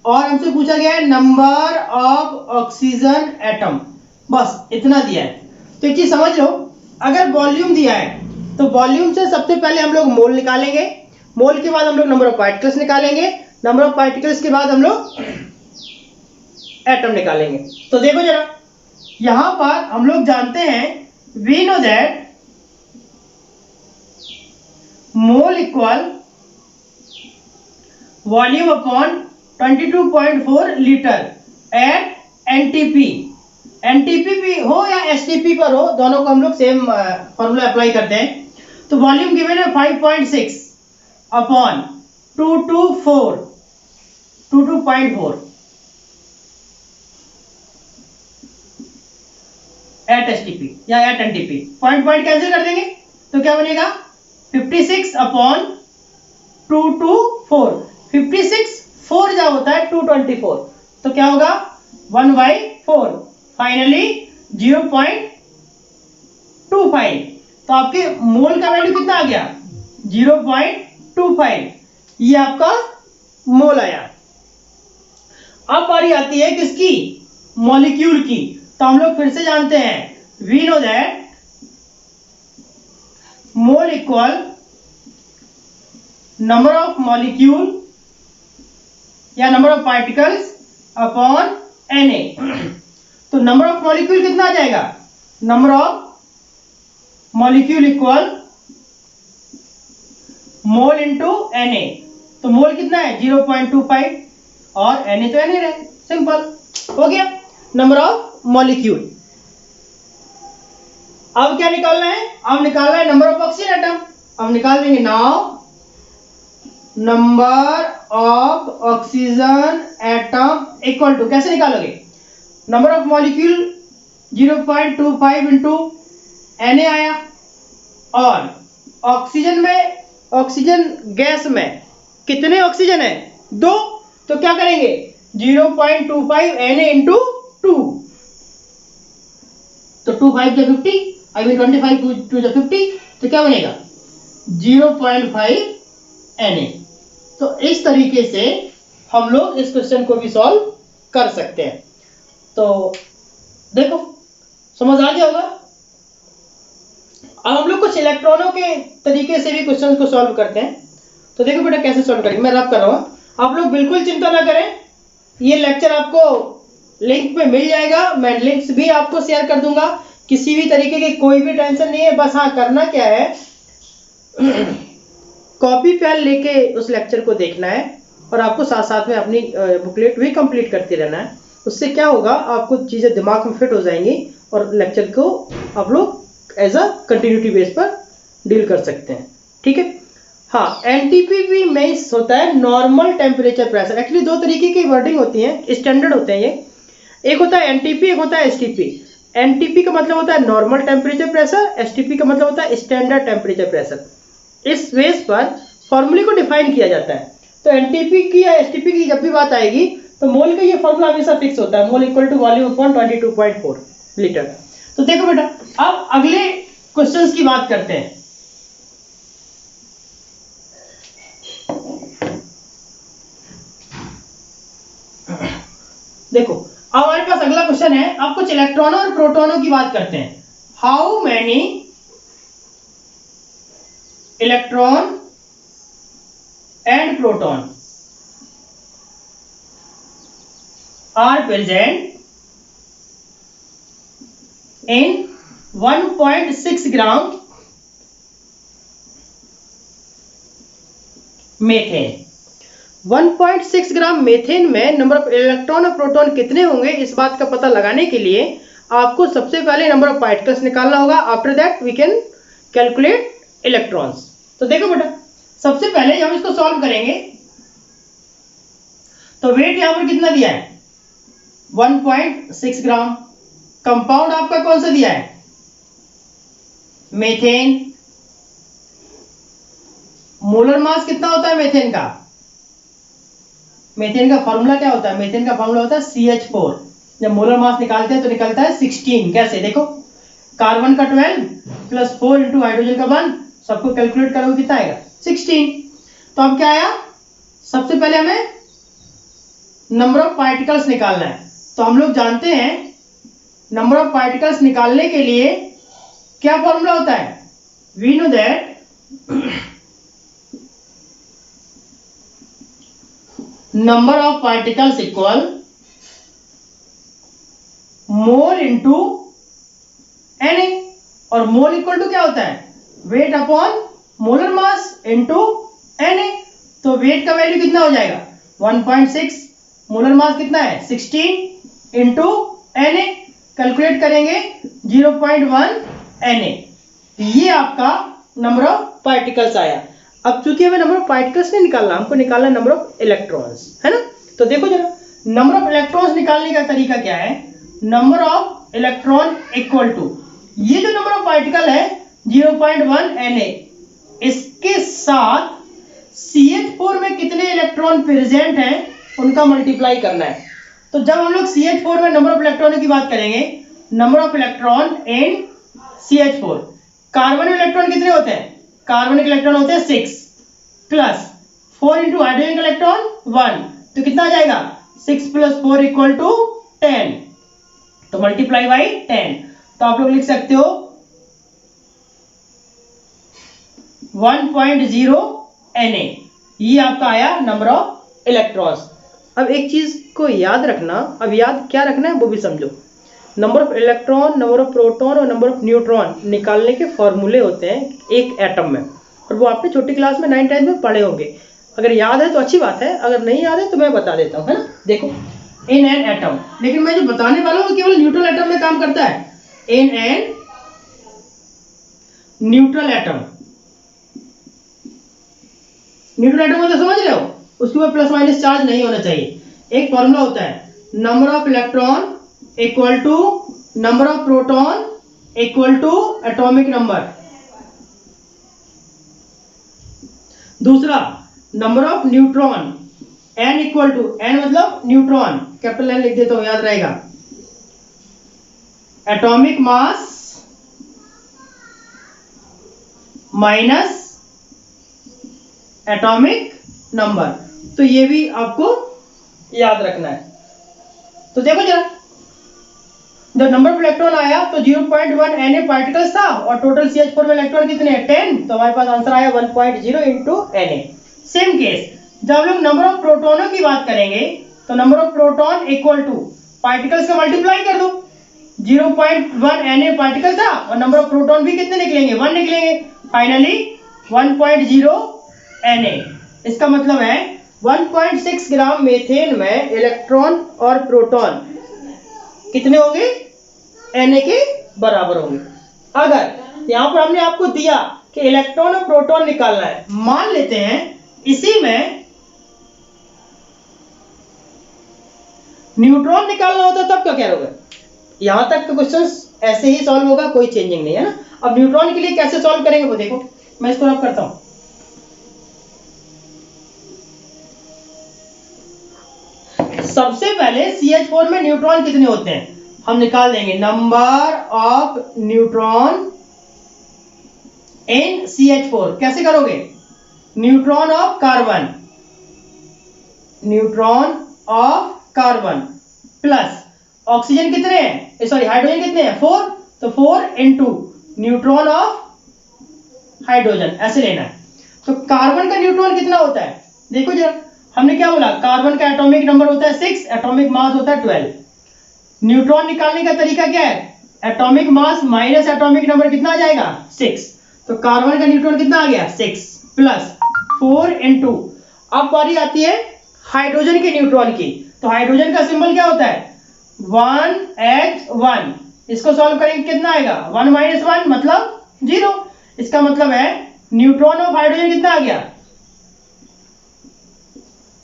और हमसे पूछा गया है नंबर ऑफ ऑक्सीजन एटम। बस इतना दिया है। तो एक चीज समझ लो, अगर वॉल्यूम दिया है तो वॉल्यूम से सबसे पहले हम लोग मोल निकालेंगे, मोल के बाद हम लोग नंबर ऑफ पार्टिकल्स निकालेंगे, नंबर ऑफ पार्टिकल्स के बाद हम लोग एटम निकालेंगे। तो देखो जरा, यहां पर हम लोग जानते हैं, we know that mole equal volume upon 22.4 litre at NTP. NTP भी हो या एसटीपी पर हो, दोनों को हम लोग सेम फॉर्मूला अप्लाई करते हैं। तो वॉल्यूम गिवन है 5.6 अपॉन 22.4 एट एसटीपी या एट एनटीपी। पॉइंट कैंसिल कर देंगे तो क्या बनेगा? 56 अपॉन 224। 56 4 जा होता है 224, तो क्या होगा? 1/4। फाइनली 0.25। तो आपके मोल का वैल्यू कितना आ गया? 0.25। ये आपका मोल आया। अब बारी आती है किसकी? मॉलिक्यूल की। तो हम लोग फिर से जानते हैं, we know that mole equal number of molecule या number of particles upon Na। तो नंबर ऑफ मॉलिक्यूल कितना आ जाएगा? Number of molecule equal mole into Na। तो मोल कितना है? 0.25 और Na तो Na रहे, सिंपल हो गया नंबर ऑफ मॉलिक्यूल। अब क्या निकालना है? अब निकालना है नंबर ऑफ ऑक्सीजन एटम। अब निकाल देंगे now number of oxygen atom equal to, कैसे निकालोगे? Number of molecule 0.25 into Na आया, और ऑक्सीजन में, ऑक्सीजन गैस में कितने ऑक्सीजन है? 2। तो क्या करेंगे? 0.25 Na इंटू 2। तो 2 5 जो 50, आई मीन 25 2 जो 50, तो क्या बनेगा? 0.5 Na। तो इस तरीके से हम लोग इस क्वेश्चन को भी सॉल्व कर सकते हैं। तो देखो समझ आ गया होगा। अब हम लोग कुछ इलेक्ट्रॉनों के तरीके से भी क्वेश्चन को सॉल्व करते हैं। तो देखो बेटा कैसे सॉल्व करेंगे, मैं रब कर रहा हूं। आप लोग बिल्कुल चिंता ना करें, ये लेक्चर आपको लिंक पे मिल जाएगा, मैं लिंक्स भी आपको शेयर कर दूंगा, किसी भी तरीके की कोई भी टेंशन नहीं है। बस हाँ, करना क्या है, कॉपी पेन लेके उस लेक्चर को देखना है और आपको साथ साथ में अपनी बुकलेट भी कंप्लीट करते रहना है। उससे क्या होगा, आपको चीज़ें दिमाग में फिट हो जाएंगी और लेक्चर को आप लोग एज अ कंटिन्यूटी बेस पर डील कर सकते हैं। ठीक है। हाँ, एनटीपी मींस होता है नॉर्मल टेम्परेचर प्रेशर। एक्चुअली दो तरीके की वर्डिंग होती है, स्टैंडर्ड होते हैं ये। एक होता है एनटीपी, एक होता है एसटीपी। एनटीपी का मतलब होता है नॉर्मल टेम्परेचर प्रेशर, एसटीपी का मतलब होता है स्टैंडर्ड टेम्परेचर प्रेशर। इस बेस पर फॉर्मूले को डिफाइन किया जाता है। तो एनटीपी की या एसटीपी की जब भी बात आएगी तो मोल का ये फॉर्मूला हमेशा फिक्स होता है, mole equal to volume upon 22.4 litre. तो देखो बेटा, अब अगले क्वेश्चंस की बात करते हैं। देखो, अब हमारे पास अगला क्वेश्चन है, अब कुछ इलेक्ट्रॉनों और प्रोटॉनों की बात करते हैं। How many electron and proton are present in 1.6 gram methane. 1.6 gram methane में नंबर ऑफ इलेक्ट्रॉन और प्रोटॉन कितने होंगे, इस बात का पता लगाने के लिए आपको सबसे पहले नंबर ऑफ पार्टिकल्स निकालना होगा। After that we can calculate electrons. तो देखो बेटा, सबसे पहले हम इसको सॉल्व करेंगे तो वेट यहां पर कितना दिया है, 1.6 ग्राम। कंपाउंड आपका कौन सा दिया है, मेथेन। मोलर मास कितना होता है मेथेन का, मेथेन का फॉर्मूला क्या होता है, मेथेन का फॉर्मूला होता है CH4। जब मोलर मास निकालते हैं तो निकलता है 16। कैसे, देखो, कार्बन का 12 प्लस 4 इंटू हाइड्रोजन का 1, सबको कैलकुलेट करोगे कितना आएगा, 16। तो अब क्या आया, सबसे पहले हमें नंबर ऑफ पार्टिकल्स निकालना है। तो हम लोग जानते हैं नंबर ऑफ पार्टिकल्स निकालने के लिए क्या फॉर्मूला होता है, we know that number of particles equal mole into Na, और मोल इक्वल टू क्या होता है, weight upon molar mass into Na। तो वेट का वैल्यू कितना हो जाएगा, 1.6, मोलर मास कितना है 16 इंटू Na, कैलकुलेट करेंगे 0.1 Na। ये आपका नंबर ऑफ पार्टिकल्स आया। अब चूंकि हमें नंबर ऑफ पार्टिकल्स नहीं निकालना, हमको निकालना नंबर ऑफ इलेक्ट्रॉन्स, है ना। तो देखो जरा, नंबर ऑफ इलेक्ट्रॉन्स निकालने का तरीका क्या है, number of electron equal to ये जो नंबर ऑफ पार्टिकल है 0.1 Na, इसके साथ CH4 में कितने इलेक्ट्रॉन प्रेजेंट हैं उनका मल्टीप्लाई करना है। तो जब हम लोग CH4 में नंबर ऑफ इलेक्ट्रॉनों की बात करेंगे, number of electron in CH4, carbon में इलेक्ट्रॉन कितने होते हैं, कार्बन के इलेक्ट्रॉन होते हैं 6 प्लस 4 इंटू हाइड्रोजन का इलेक्ट्रॉन 1, तो कितना आ जाएगा 6 प्लस 4 इक्वल टू 10, तो मल्टीप्लाई बाई 10। तो आप लोग लिख सकते हो 1.0 Na, ये आपका आया नंबर ऑफ इलेक्ट्रॉन्स। अब एक चीज को याद रखना, अब याद क्या रखना है वो भी समझो। Number of electron, number of proton और नंबर ऑफ न्यूट्रॉन निकालने के फॉर्मूले होते हैं एक एटम में, और वो आपने छोटी क्लास में 9th 10th में पढ़े होंगे। अगर याद है तो अच्छी बात है, अगर नहीं याद है तो मैं बता देता हूँ, है ना। देखो, इन एन एटम, लेकिन मैं जो बताने वाला हूँ केवल न्यूट्रल एटम में काम करता है। In an neutral atom, neutral atom मतलब समझ रहे हो, उसके ऊपर प्लस माइनस चार्ज नहीं होना चाहिए। एक फॉर्मूला होता है, number of electron equal to number of proton equal to atomic number. दूसरा, number of neutron, n equal to, n मतलब न्यूट्रॉन, कैपिटल N लिख देता हूं, याद रहेगा, atomic mass minus atomic number. तो ये भी आपको याद रखना है। तो देखो जरा, जब नंबर ऑफ इलेक्ट्रॉन आया तो 0.1 Na पार्टिकल्स था और टोटल CH4 में इलेक्ट्रॉन कितने हैं 10, तो हमारे पास आंसर आया 1.0 इंटू Na। सेम केस जब हम लोग नंबर ऑफ प्रोटोनों की बात करेंगे तो number of proton equal two particles का मल्टीप्लाई कर दो। 0.1 Na पार्टिकल था और नंबर ऑफ प्रोटॉन भी कितने निकलेंगे, 1 निकलेंगे। Finally 1.0 Na। इसका मतलब है 1.6 ग्राम मीथेन में इलेक्ट्रॉन और प्रोटॉन कितने होंगे, Na के बराबर होंगे। अगर यहां पर हमने आपको दिया कि इलेक्ट्रॉन और प्रोटॉन निकालना है, मान लेते हैं इसी में न्यूट्रॉन निकालना होता तब क्या करोगे। यहां तक का क्वेश्चन ऐसे ही सॉल्व होगा, कोई चेंजिंग नहीं है ना। अब न्यूट्रॉन के लिए कैसे सॉल्व करेंगे वो देखो, मैं इसको रब करता हूं। सबसे पहले CH4 में न्यूट्रॉन कितने होते हैं हम निकाल देंगे, number of neutron in CH4। कैसे करोगे, neutron of carbon, neutron of carbon plus oxygen कितने हैं, सॉरी हाइड्रोजन कितने हैं, 4, तो 4 इंटू न्यूट्रॉन ऑफ हाइड्रोजन, ऐसे लेना है। तो कार्बन का न्यूट्रॉन कितना होता है, देखो जरा, हमने क्या बोला, कार्बन का एटॉमिक नंबर होता है 6, एटॉमिक मास होता है 12। न्यूट्रॉन निकालने का तरीका क्या है, atomic mass minus atomic number कितना आ जाएगा, 6। तो कार्बन का न्यूट्रॉन कितना आ गया, 6 प्लस 4 इंटू, अब बारी आती है हाइड्रोजन के न्यूट्रॉन की। तो हाइड्रोजन का सिंबल क्या होता है, 1H1। इसको सॉल्व करेंगे कितना आएगा, 1 माइनस 1 मतलब 0। इसका मतलब है न्यूट्रॉन ऑफ हाइड्रोजन कितना आ गया,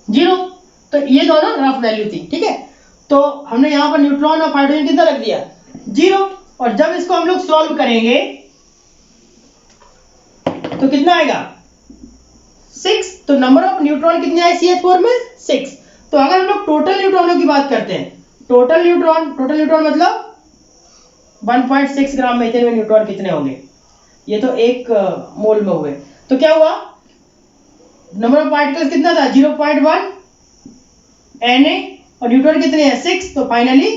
0। तो ये दोनों रफ वैल्यू थी, ठीक है। तो हमने यहां पर न्यूट्रॉन ऑफ हाइड्रोजन कितना रख दिया, 0। और जब इसको हम लोग सॉल्व करेंगे तो कितना आएगा, 6। तो नंबर ऑफ न्यूट्रॉन कितने आए CH4 में, 6। तो अगर हम लोग टोटल न्यूट्रॉनों की बात करते हैं, टोटल न्यूट्रॉन मतलब 1.6 ग्राम मीथेन में न्यूट्रॉन कितने होंगे, ये तो 1 मोल में हुए। तो क्या हुआ, नंबर ऑफ पार्टिकल्स कितना था, 0.1 Na और न्यूट्रॉन कितने हैं, 6। तो फाइनली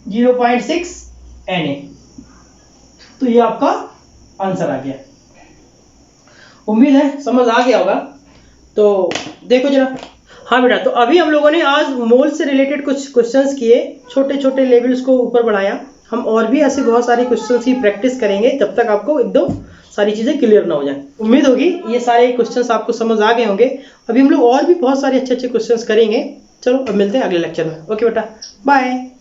0.6 Na। तो ये आपका आंसर आ गया। उम्मीद है समझ आ गया होगा। तो देखो जरा, हाँ बेटा, तो अभी हम लोगों ने आज मोल से रिलेटेड कुछ क्वेश्चंस किए, छोटे छोटे लेवल्स को ऊपर बढ़ाया। हम और भी ऐसे बहुत सारे क्वेश्चंस की प्रैक्टिस करेंगे जब तक आपको एकदम सारी चीज़ें क्लियर ना हो जाए। उम्मीद होगी ये सारे क्वेश्चंस आपको समझ आ गए होंगे। अभी हम लोग और भी बहुत सारे अच्छे अच्छे क्वेश्चंस करेंगे। चलो अब मिलते हैं अगले लेक्चर में। ओके बेटा, बाय।